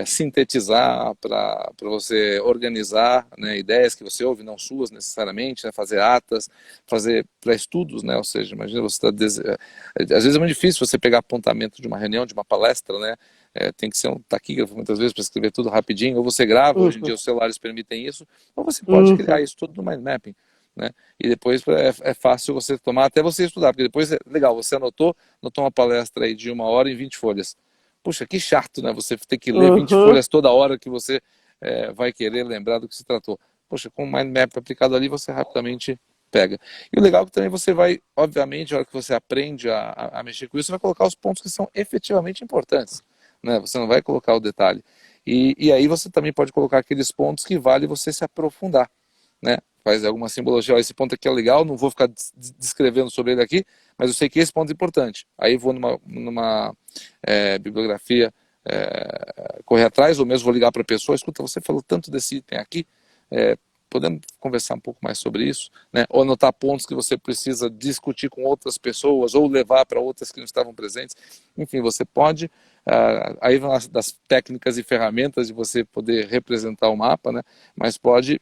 sintetizar, para você organizar, né, ideias que você ouve, não suas necessariamente, né, fazer atas, fazer para estudos, né, ou seja, imagina você está... Às vezes é muito difícil você pegar apontamento de uma reunião, de uma palestra, né, tem que ser um taquígrafo muitas vezes para escrever tudo rapidinho, ou você grava, hoje em dia Uhum, os celulares permitem isso, ou você pode criar uhum, isso tudo no mind mapping, né? E depois é fácil você tomar, até você estudar, porque depois é legal, você anotou uma palestra aí de 1 hora em 20 folhas. Puxa, que chato, né? Você ter que ler 20 uhum, folhas toda hora que você vai querer lembrar do que se tratou. Poxa, com o mind map aplicado ali, você rapidamente pega. E o legal é que também você vai, obviamente, na hora que você aprende a mexer com isso, você vai colocar os pontos que são efetivamente importantes, né? Você não vai colocar o detalhe. E aí você também pode colocar aqueles pontos que vale você se aprofundar, né? Faz alguma simbologia, ó, esse ponto aqui é legal, não vou ficar descrevendo sobre ele aqui, mas eu sei que esse ponto é importante. Aí vou numa bibliografia correr atrás, ou mesmo vou ligar para a pessoa, escuta, você falou tanto desse item aqui, podemos conversar um pouco mais sobre isso, né? Ou anotar pontos que você precisa discutir com outras pessoas, ou levar para outras que não estavam presentes. Enfim, você pode, aí vão das técnicas e ferramentas de você poder representar o mapa, né? Mas pode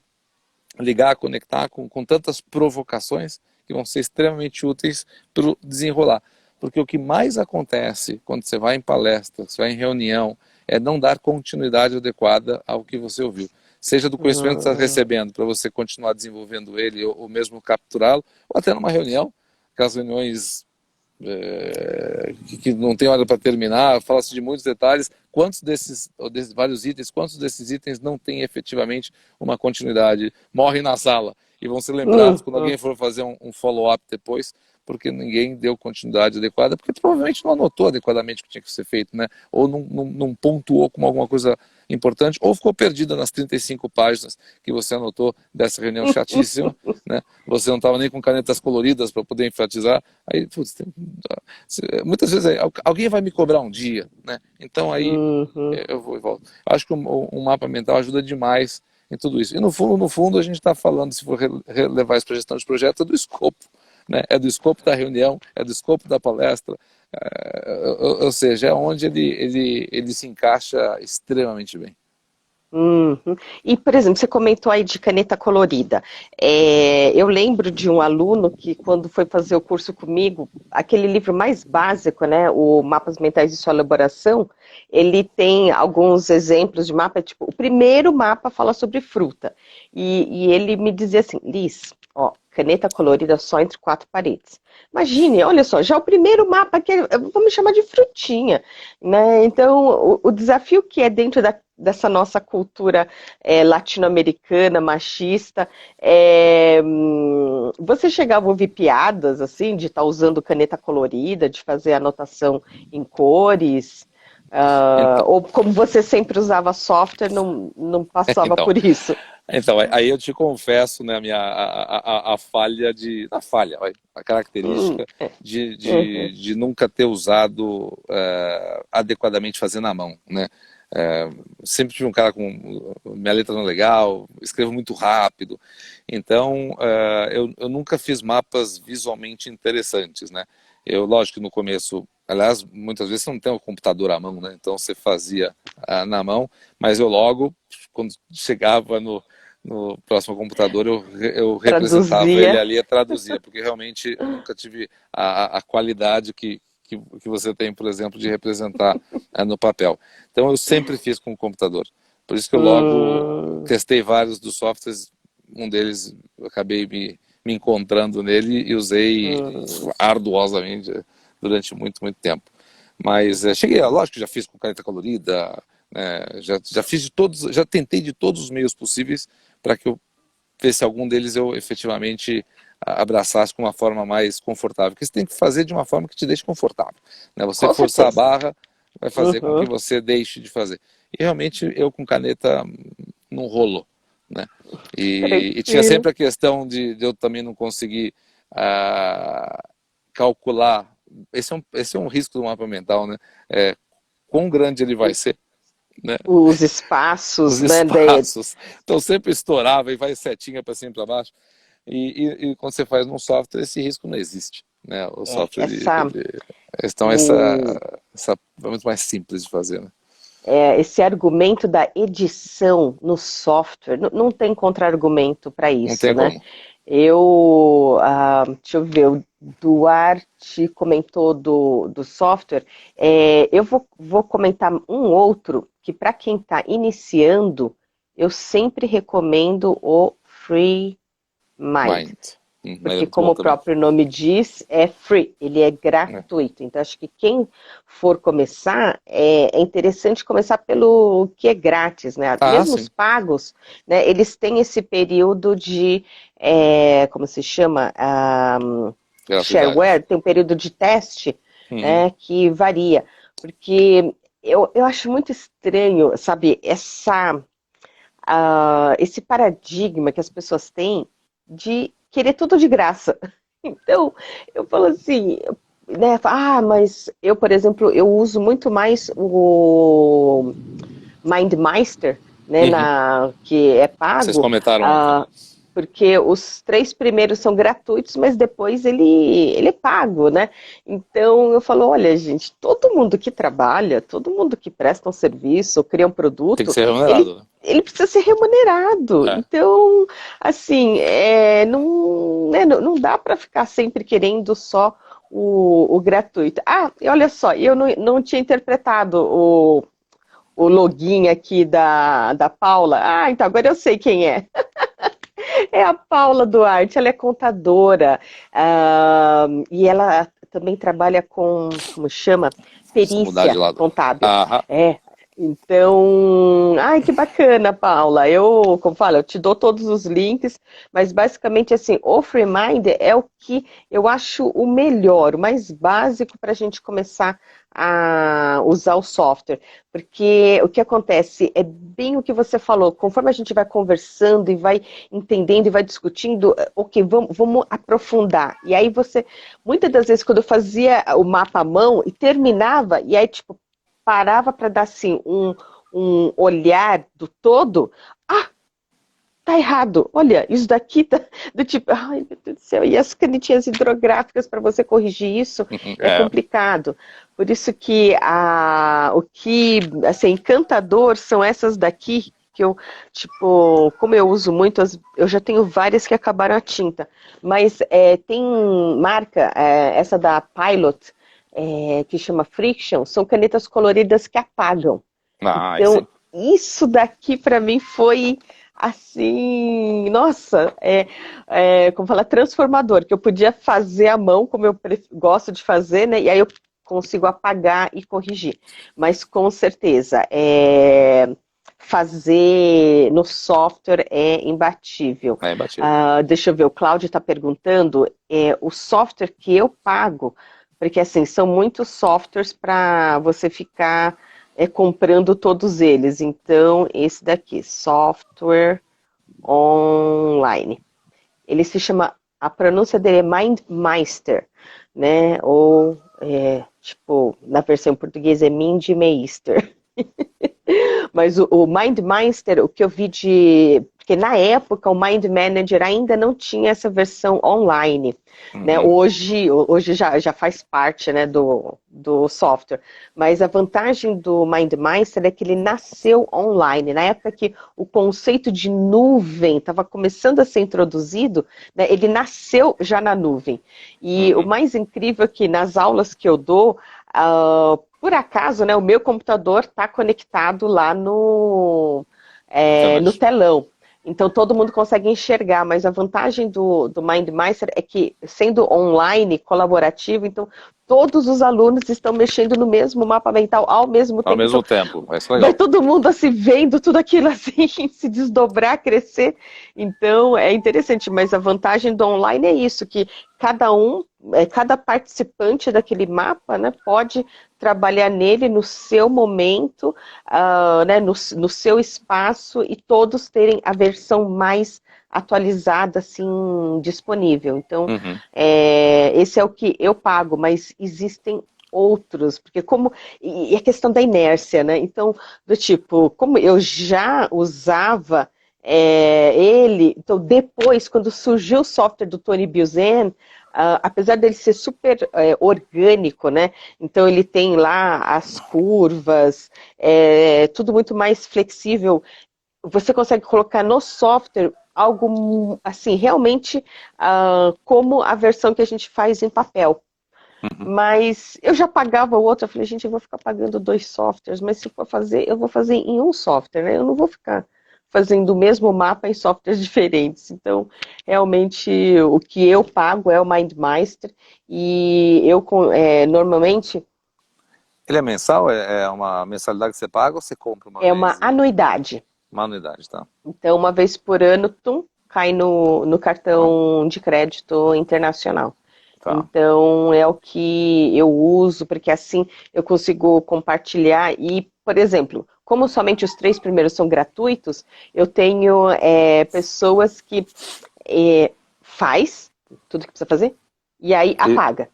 ligar, conectar com tantas provocações que vão ser extremamente úteis para o desenrolar. Porque o que mais acontece quando você vai em palestra, você vai em reunião, é não dar continuidade adequada ao que você ouviu. Seja do conhecimento que você está uhum, recebendo, para você continuar desenvolvendo ele, ou mesmo capturá-lo, ou até numa reunião, aquelas reuniões que não tem hora para terminar, fala-se de muitos detalhes, quantos desses vários itens, quantos desses itens não têm efetivamente uma continuidade, morrem na sala e vão ser lembrados quando uhum. alguém for fazer um follow-up depois, porque ninguém deu continuidade adequada, porque provavelmente não anotou adequadamente o que tinha que ser feito, né? Ou não pontuou como alguma coisa importante, ou ficou perdida nas 35 páginas que você anotou dessa reunião chatíssima, né? Você não estava nem com canetas coloridas para poder enfatizar, aí, putz, muitas vezes alguém vai me cobrar um dia, né? Então aí Uhum. eu vou e volto. Acho que o mapa mental ajuda demais em tudo isso. E no fundo a gente está falando, se for levar isso para gestão de projeto, é do escopo, né? É do escopo da reunião, é do escopo da palestra, ou seja, é onde ele se encaixa extremamente bem. Uhum. E, por exemplo, você comentou aí de caneta colorida. Eu lembro de um aluno que, quando foi fazer o curso comigo, aquele livro mais básico, né, o Mapas Mentais de Sua Elaboração, ele tem alguns exemplos de mapa. Tipo, o primeiro mapa fala sobre fruta. E ele me dizia assim, Liz, ó, caneta colorida só entre 4 paredes. Imagine, olha só, já o primeiro mapa que vamos chamar de frutinha, né? Então, o desafio que é dentro dessa nossa cultura latino-americana, machista. Você chegava a ouvir piadas, assim, de estar usando caneta colorida, de fazer anotação em cores? Então, Ou como você sempre usava software, não passava então, por isso? então, aí eu te confesso, né, a falha a Hum, característica uhum. de nunca ter usado adequadamente fazer na mão, né? É, sempre tive um cara com minha letra não é legal, escrevo muito rápido, então eu nunca fiz mapas visualmente interessantes, né? Eu, lógico que no começo, aliás, muitas vezes você não tem o computador à mão, né? Então você fazia na mão, mas eu logo, quando chegava no próximo computador, eu representava ele Traduzia. ali e traduzia, porque realmente eu nunca tive a qualidade que você tem, por exemplo, de representar no papel. Então eu sempre fiz com o computador. Por isso que eu logo Hum, testei vários dos softwares, um deles eu acabei me encontrando nele e usei hum. arduosamente durante muito, muito tempo. Mas cheguei, lógico que já fiz com caneta colorida, já fiz de todos, já tentei de todos os meios possíveis para que eu ver se algum deles eu efetivamente abraçasse com uma forma mais confortável. Porque você tem que fazer de uma forma que te deixe confortável, né? Você Com forçar a certeza. barra vai fazer com que Uhum. você deixe de fazer. E realmente eu com caneta não rolou, né? E tinha Tranquilo. sempre a questão de eu também não conseguir calcular. Esse é um risco do mapa mental, né? Quão grande ele vai ser, né? Os Os espaços, né, espaços. Então sempre estourava e vai setinha para cima e para baixo. E quando você faz num software, esse risco não existe, né? O software, essa, então o, essa é muito mais simples de fazer, né? esse argumento da edição no software, não tem contra-argumento para Não isso, tem né? como. Deixa eu ver, o Duarte comentou do software. Eu vou comentar um outro que, para quem está iniciando, eu sempre recomendo o Free Mind. Mind. Ele é Porque, muito como bom o também. próprio nome diz, é free, ele é É. gratuito. Então, acho que quem for começar, é interessante começar pelo que é grátis, né? Ah, Mesmo os sim. pagos, né, eles têm esse período de, como se chama? Gratuidade. Shareware, tem um período de teste, Uhum. né, que varia. Porque eu acho muito estranho, sabe, esse paradigma que as pessoas têm de querer tudo de graça. Então, eu falo assim, né, mas eu, por exemplo, eu uso muito mais o MindMeister, né, Uhum. que é Vocês pago, comentaram ontem. ah, porque os 3 primeiros são gratuitos, mas depois ele é pago, né? Então eu falo, olha, gente, todo mundo que trabalha, todo mundo que presta um serviço ou cria um Tem que produto, ser ele, remunerado, né? ele precisa ser remunerado. É. Então, assim, não dá para ficar sempre querendo só o gratuito. Ah, e olha só, eu não tinha interpretado o login aqui da Paula. Ah, então agora eu sei quem é. É a Paula Duarte, ela é contadora, e ela também trabalha com, como chama? Preciso mudar de Perícia lado. contábil. Aham. É. Então, ai, que bacana, Paula. Eu, como falo, eu te dou todos os links, mas basicamente assim, o FreeMind é o que eu acho o melhor, o mais básico para a gente começar a usar o software. Porque o que acontece é bem o que você falou, conforme a gente vai conversando e vai entendendo e vai discutindo, ok, vamos aprofundar. E aí você, muitas das vezes, quando eu fazia o mapa à mão e terminava, e aí, tipo, parava para dar assim um olhar do todo, ah, tá errado, olha, isso daqui tá do tipo, ai meu Deus do céu, e as canetinhas hidrográficas para você corrigir isso é É. complicado. Por isso que o que assim, encantador são essas daqui que eu, tipo, como eu uso muito, eu já tenho várias que acabaram a tinta, mas tem marca, essa da Pilot, que chama Friction, são canetas coloridas que apagam. Ah, aí Então, sim. isso daqui para mim foi assim, nossa, como falar, transformador, que eu podia fazer à mão, como eu gosto de fazer, né? E aí eu consigo apagar e corrigir. Mas com certeza, fazer no software é imbatível. É imbatível. Deixa eu ver, o Cláudio está perguntando, o software que eu pago, porque assim, são muitos softwares para você ficar comprando todos eles. Então, esse daqui, software online. Ele se chama, a pronúncia dele é MindMeister, né? Ou, tipo, na versão em português é MindMeister. Mas o MindMeister, o que eu vi de... Porque na época o Mind Manager ainda não tinha essa versão online. Né? Hoje já faz parte, né, do software. Mas a vantagem do MindMeister é que ele nasceu online. Na época que o conceito de nuvem estava começando a ser introduzido, né, ele nasceu já na nuvem. E o mais incrível é que nas aulas que eu dou, por acaso, né, o meu computador está conectado lá no telão. Então todo mundo consegue enxergar, mas a vantagem do MindMeister é que, sendo online, colaborativo, então todos os alunos estão mexendo no mesmo mapa mental ao mesmo tempo. Ao mesmo então, tempo, é isso legal. Vai todo mundo assim, vendo tudo aquilo assim, se desdobrar, crescer. Então é interessante, mas a vantagem do online é isso, que cada participante daquele mapa, né, pode trabalhar nele no seu momento, né, no seu espaço, e todos terem a versão mais atualizada, assim, disponível. Então, esse é o que eu pago, mas existem outros, porque e a questão da inércia, né? Então, do tipo, como eu já usava ele, então depois, quando surgiu o software do Tony Buzan, apesar dele ser super orgânico, né? Então ele tem lá as curvas, tudo muito mais flexível. Você consegue colocar no software algo assim, realmente como a versão que a gente faz em papel. Mas eu já pagava o outro, eu falei, gente, eu vou ficar pagando 2 softwares, mas se for fazer, eu vou fazer em um software, né? Eu não vou ficar fazendo o mesmo mapa em softwares diferentes. Então, realmente, o que eu pago é o MindMeister, e eu, normalmente... Ele é mensal? É uma mensalidade que você paga ou você compra uma É vez? uma anuidade. Uma anuidade, tá. Então, uma vez por ano, cai no cartão de crédito internacional. Tá. Então, é o que eu uso, porque assim eu consigo compartilhar. E, por exemplo, como somente os 3 primeiros são gratuitos, eu tenho pessoas que faz tudo que precisa fazer, e aí apaga.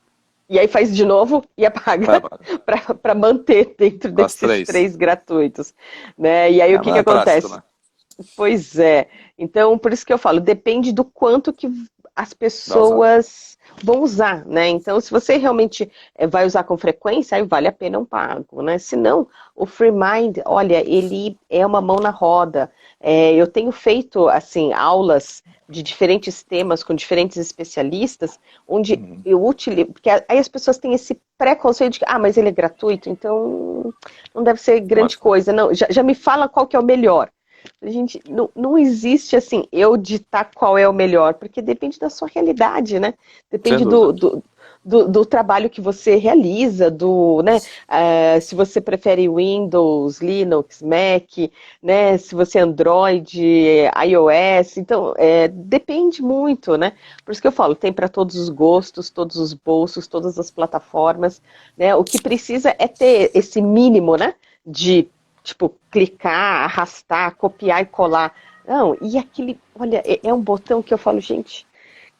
E aí faz de novo e apaga, para manter dentro desses 3 gratuitos. Né? E aí o que acontece? Prático, né? Pois é. Então, por isso que eu falo, depende do quanto que as pessoas vão usar, né? Então, se você realmente vai usar com frequência, aí vale a pena um pago, né? Se não, o FreeMind, olha, ele é uma mão na roda. Eu tenho feito, assim, aulas de diferentes temas com diferentes especialistas, onde eu utilizo, porque aí as pessoas têm esse preconceito de que, mas ele é gratuito, então não deve ser grande coisa. Não, já me fala qual que é o melhor. Gente, não existe assim, eu ditar qual é o melhor, porque depende da sua realidade, né? Depende do trabalho que você realiza, né? Se você prefere Windows, Linux, Mac, né? Se você é Android, iOS, então depende muito, né? Por isso que eu falo, tem para todos os gostos, todos os bolsos, todas as plataformas, né? O que precisa é ter esse mínimo, né? De tipo, clicar, arrastar, copiar e colar. Não, e aquele, olha, é um botão que eu falo, gente,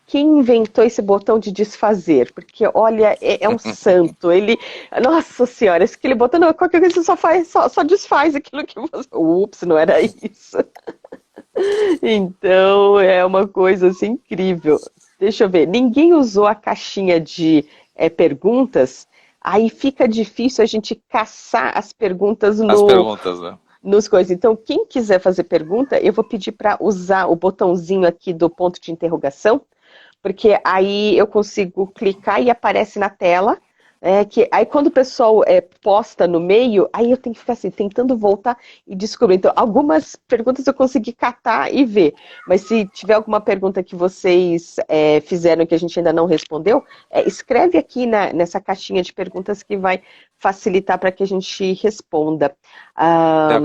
quem inventou esse botão de desfazer? Porque, olha, é um santo. Ele, nossa senhora, aquele botão, não, qualquer coisa você só desfaz aquilo que você... Ups, não era isso. Então, é uma coisa assim incrível. Deixa eu ver, ninguém usou a caixinha de perguntas. Aí fica difícil a gente caçar as perguntas As perguntas, né? nos coisas. Então, quem quiser fazer pergunta, eu vou pedir para usar o botãozinho aqui do ponto de interrogação, porque aí eu consigo clicar e aparece na tela, Aí quando o pessoal posta no meio, aí eu tenho que ficar assim, tentando voltar e descobrir. Então, algumas perguntas eu consegui catar e ver. Mas se tiver alguma pergunta que vocês fizeram que a gente ainda não respondeu, escreve aqui nessa caixinha de perguntas que vai facilitar para que a gente responda. Eu Ah,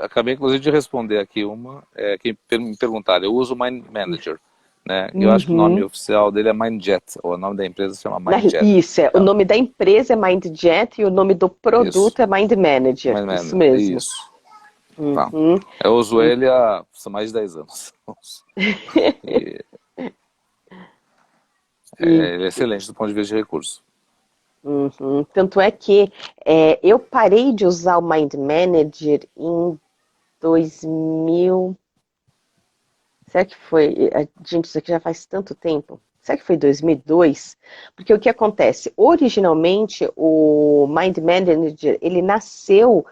acabei inclusive de responder aqui uma, que me perguntaram, eu uso o Mind Manager, né? Eu acho que o nome uhum. oficial dele é MindJet, ou o nome da empresa se chama MindJet. Isso, o Então, nome da empresa é MindJet e o nome do isso, produto é Mind Manager. Mind Isso Manager, mesmo. isso. Tá. Uhum. Eu uso ele há mais de 10 anos. E E, ele é excelente do ponto de vista de recursos. uhum. Tanto é que eu parei de usar o Mind Manager em 2000. Será que foi? Gente, isso aqui já faz tanto tempo. Será que foi 2002? Porque o que acontece? Originalmente, o Mind Manager, ele nasceu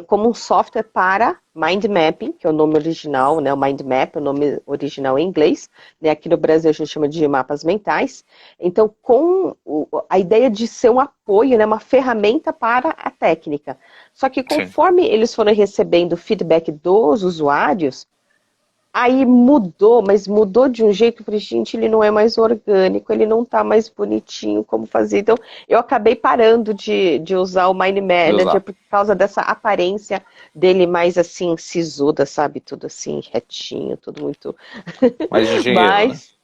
como um software para Mind Mapping, que é o nome original, né? O Mind Map, é o nome original em inglês. Né? Aqui no Brasil a gente chama de mapas mentais. Então, com a ideia de ser um apoio, né? Uma ferramenta para a técnica. Só que Sim. conforme eles foram recebendo feedback dos usuários, aí mudou, mas mudou de um jeito que eu falei, gente, ele não é mais orgânico, ele não tá mais bonitinho como fazia. Então, eu acabei parando de usar o Mind De Manager usar. por causa dessa aparência dele mais assim, sisuda, sabe? Tudo assim, retinho, tudo muito. Mais de engenheiro, né? Mas,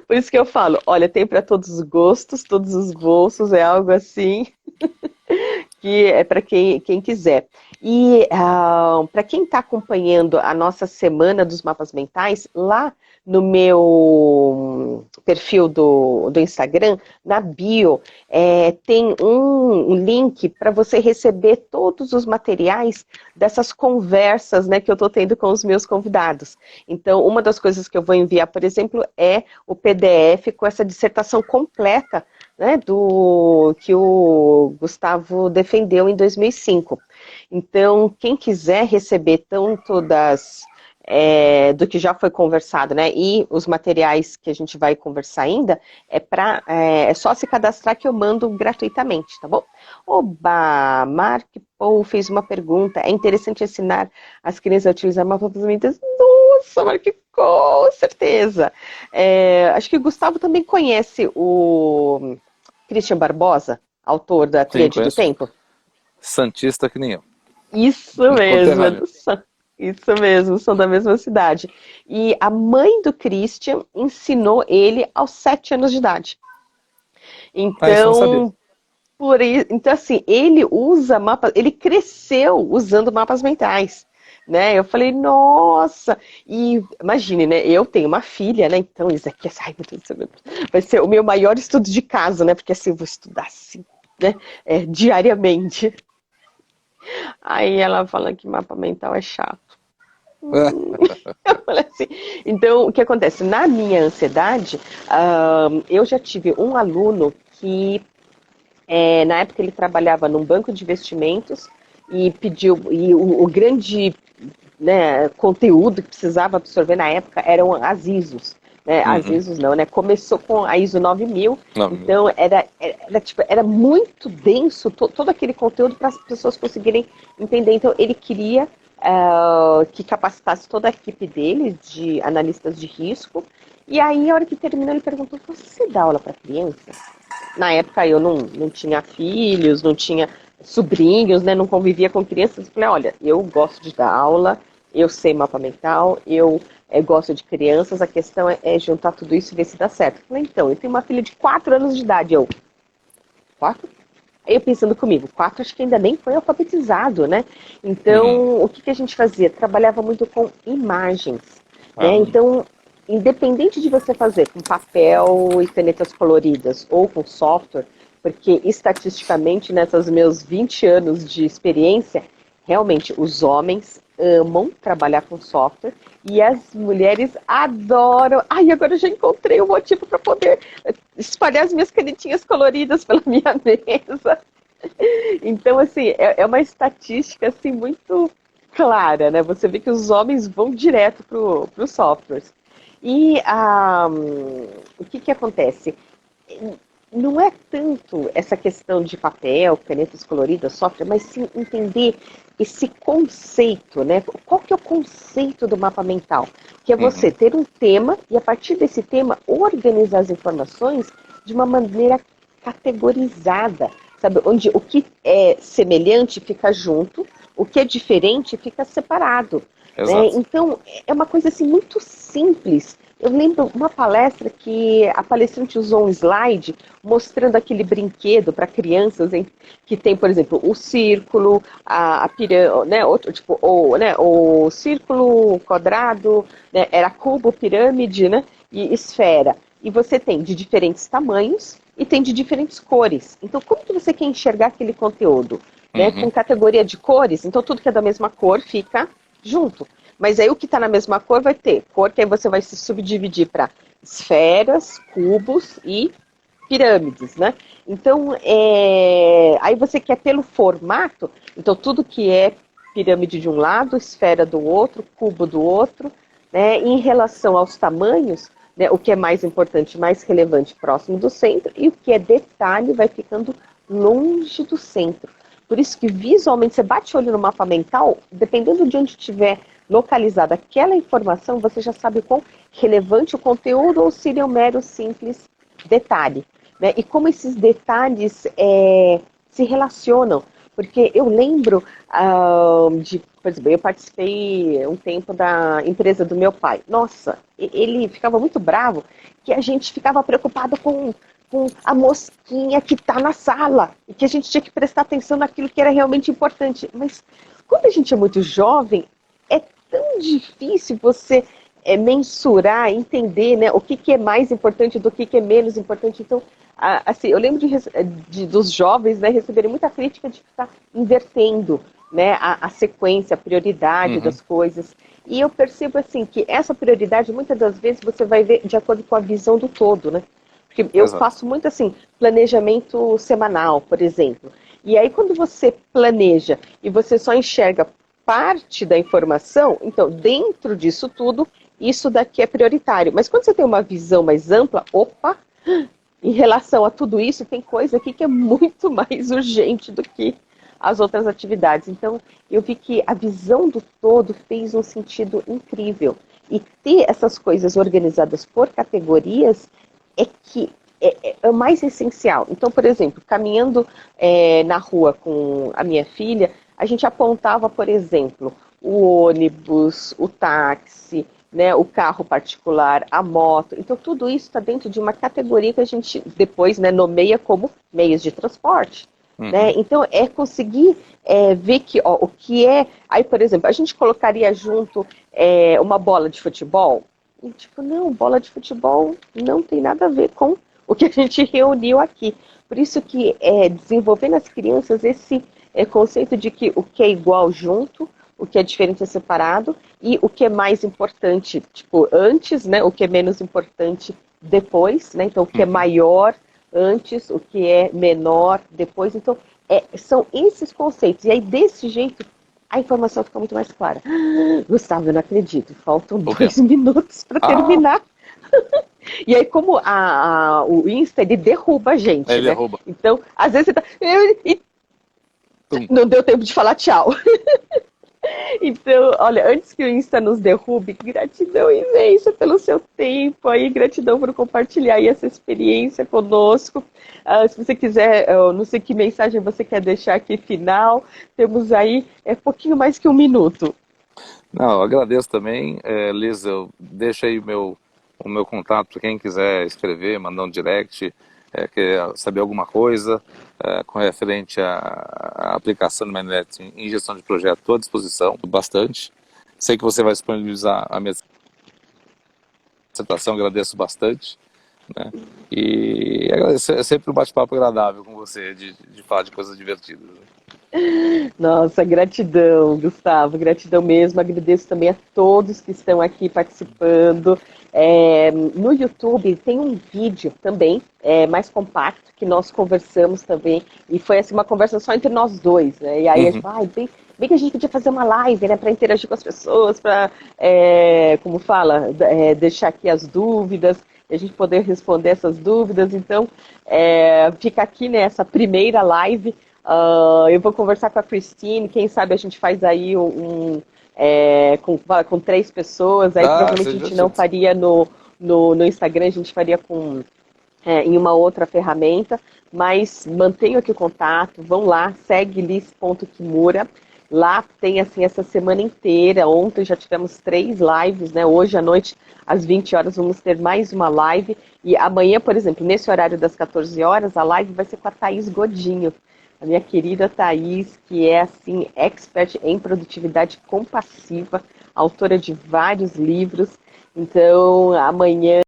por isso que eu falo, olha, tem para todos os gostos, todos os bolsos, é algo assim que é para quem quiser. E para quem está acompanhando a nossa semana dos mapas mentais, lá no meu perfil do Instagram, na bio, tem um link para você receber todos os materiais dessas conversas, né, que eu estou tendo com os meus convidados. Então, uma das coisas que eu vou enviar, por exemplo, é o PDF com essa dissertação completa, né, do que o Gustavo defendeu em 2005. Então, quem quiser receber tanto do que já foi conversado, né, e os materiais que a gente vai conversar ainda, é só se cadastrar que eu mando gratuitamente, tá bom? Oba, Mark Paul fez uma pergunta. É interessante ensinar as crianças a utilizar mapas mentais? Nossa, Mark, com certeza. Acho que o Gustavo também conhece o Christian Barbosa, autor da Sim, Tríade do conheço. Tempo. Santista que nem eu. Isso mesmo, Conterrâneo. isso mesmo, são da mesma cidade. E a mãe do Christian ensinou ele aos 7 anos de idade. Ah, isso eu não sabia. Então, então assim, ele usa mapas, ele cresceu usando mapas mentais. Né? Eu falei, nossa! E imagine, né? Eu tenho uma filha, né? Então isso aqui, ai, meu Deus do céu, vai ser o meu maior estudo de casa, né? Porque assim, eu vou estudar assim, né? diariamente. Aí ela fala que mapa mental é chato. Eu falei assim. Então, o que acontece? Na minha ansiedade, eu já tive um aluno que, na época, ele trabalhava num banco de investimentos e pediu, e o grande, né, conteúdo que precisava absorver na época eram as ISOs. Né, as Uhum. ISOs não, né? Começou com a ISO 9000, Não, então era muito denso todo aquele conteúdo para as pessoas conseguirem entender. Então ele queria que capacitasse toda a equipe dele de analistas de risco. E aí, a hora que terminou, ele perguntou: você dá aula para criança? Na época eu não tinha filhos, não tinha sobrinhos, né? Não convivia com crianças. Eu falei, olha, eu gosto de dar aula, eu sei mapa mental, eu gosto de crianças, a questão é juntar tudo isso e ver se dá certo. Eu falei, então, eu tenho uma filha de 4 anos de idade. Eu, 4? Aí eu pensando comigo, 4 acho que ainda nem foi alfabetizado, né? Uhum. Então, o que a gente fazia? Trabalhava muito com imagens, né? Ah, Então, independente de você fazer com papel e canetas coloridas ou com software, porque estatisticamente, nessas meus 20 anos de experiência, realmente os homens amam trabalhar com software e as mulheres adoram. Ai, agora eu já encontrei um motivo para poder espalhar as minhas canetinhas coloridas pela minha mesa. Então, assim, é uma estatística assim, muito clara, né? Você vê que os homens vão direto para os softwares. E o que acontece? não é tanto essa questão de papel, canetas coloridas, software, mas sim entender esse conceito, né? Qual que é o conceito do mapa mental? Que é você Uhum. ter um tema e a partir desse tema organizar as informações de uma maneira categorizada, sabe? Onde o que é semelhante fica junto, o que é diferente fica separado, né? Exato. Então, é uma coisa assim muito simples. Eu lembro uma palestra que a palestrante usou um slide mostrando aquele brinquedo para crianças que tem, por exemplo, o círculo, a pirâmide, né, outro, tipo, o círculo, quadrado, né, era cubo, pirâmide, né, e esfera. E você tem de diferentes tamanhos e tem de diferentes cores. Então, como que você quer enxergar aquele conteúdo? Né, com Uhum. categoria de cores, então tudo que é da mesma cor fica junto. Mas aí o que está na mesma cor vai ter cor que aí você vai se subdividir para esferas, cubos e pirâmides, né? Então, aí você quer pelo formato, então tudo que é pirâmide de um lado, esfera do outro, cubo do outro, né? E em relação aos tamanhos, né, o que é mais importante, mais relevante, próximo do centro, e o que é detalhe vai ficando longe do centro. Por isso que visualmente você bate o olho no mapa mental, dependendo de onde estiver localizada aquela informação, você já sabe o quão relevante o conteúdo ou seria um mero simples detalhe. Né? E como esses detalhes se relacionam. Porque eu lembro por exemplo, eu participei um tempo da empresa do meu pai. Nossa, ele ficava muito bravo que a gente ficava preocupado com a mosquinha que está na sala e que a gente tinha que prestar atenção naquilo que era realmente importante. Mas quando a gente é muito jovem, é tão difícil você mensurar, entender, né, o que é mais importante do que é menos importante. Então, assim, eu lembro dos jovens, né, receberem muita crítica de estar invertendo, né, a sequência, a prioridade Uhum. das coisas. E eu percebo assim que essa prioridade, muitas das vezes, você vai ver de acordo com a visão do todo, né? Porque eu Exato. faço muito assim, planejamento semanal, por exemplo. E aí, quando você planeja e você só enxerga parte da informação, então, dentro disso tudo, isso daqui é prioritário. Mas quando você tem uma visão mais ampla, opa, em relação a tudo isso, tem coisa aqui que é muito mais urgente do que as outras atividades. Então, eu vi que a visão do todo fez um sentido incrível. E ter essas coisas organizadas por categorias é que é o mais essencial. Então, por exemplo, caminhando na rua com a minha filha, a gente apontava, por exemplo, o ônibus, o táxi, né, o carro particular, a moto. Então, tudo isso está dentro de uma categoria que a gente depois, né, nomeia como meios de transporte. Né? Uhum. Então, é conseguir ver que o que é. Aí, por exemplo, a gente colocaria junto uma bola de futebol. E, tipo, não, bola de futebol não tem nada a ver com o que a gente reuniu aqui. Por isso que desenvolver nas crianças esse conceito de que o que é igual junto, o que é diferente é separado, e o que é mais importante, tipo, antes, né? O que é menos importante depois, né? Então, o que é Uhum. maior antes, o que é menor depois. Então, são esses conceitos. E aí, desse jeito, a informação fica muito mais clara. Gustavo, eu não acredito, faltam O quê? 2 minutos para Ah, terminar. E aí, como o Insta, ele derruba a gente, ele né? derruba. Então, às vezes você tá. E Tum. não deu tempo de falar tchau. Então, olha, antes que o Insta nos derrube, gratidão imensa pelo seu tempo aí, gratidão por compartilhar aí essa experiência conosco. Se você quiser, eu não sei que mensagem você quer deixar aqui final, temos aí pouquinho mais que 1 minuto. Não, eu agradeço também. Liz, eu deixo aí o meu contato para quem quiser escrever, mandar um direct, quer saber alguma coisa com referente à aplicação do Mindnet em gestão de projeto. Estou à disposição, bastante. Sei que você vai disponibilizar a minha apresentação, agradeço bastante. Né? E agradeço, é sempre um bate-papo agradável com você, de falar de coisas divertidas. Né? Nossa, gratidão, Gustavo, gratidão mesmo. Agradeço também a todos que estão aqui participando. No YouTube tem um vídeo também, mais compacto, que nós conversamos também, e foi assim, uma conversa só entre nós dois, né? E aí a gente Uhum. falou, bem que a gente podia fazer uma live, né, para interagir com as pessoas, para, como fala, deixar aqui as dúvidas. e a gente poder responder essas dúvidas. Então, fica aqui nessa primeira live. Eu vou conversar com a Christine, quem sabe a gente faz aí com 3 pessoas, aí provavelmente a gente não faria no Instagram, a gente faria em uma outra ferramenta, mas mantenham aqui o contato, vão lá, segue liz.kimura. Lá tem, assim, essa semana inteira. Ontem já tivemos 3 lives, né? Hoje à noite, às 20 horas, vamos ter mais uma live. E amanhã, por exemplo, nesse horário das 14 horas, a live vai ser com a Thaís Godinho. A minha querida Thaís, que é, assim, expert em produtividade compassiva, autora de vários livros. Então, amanhã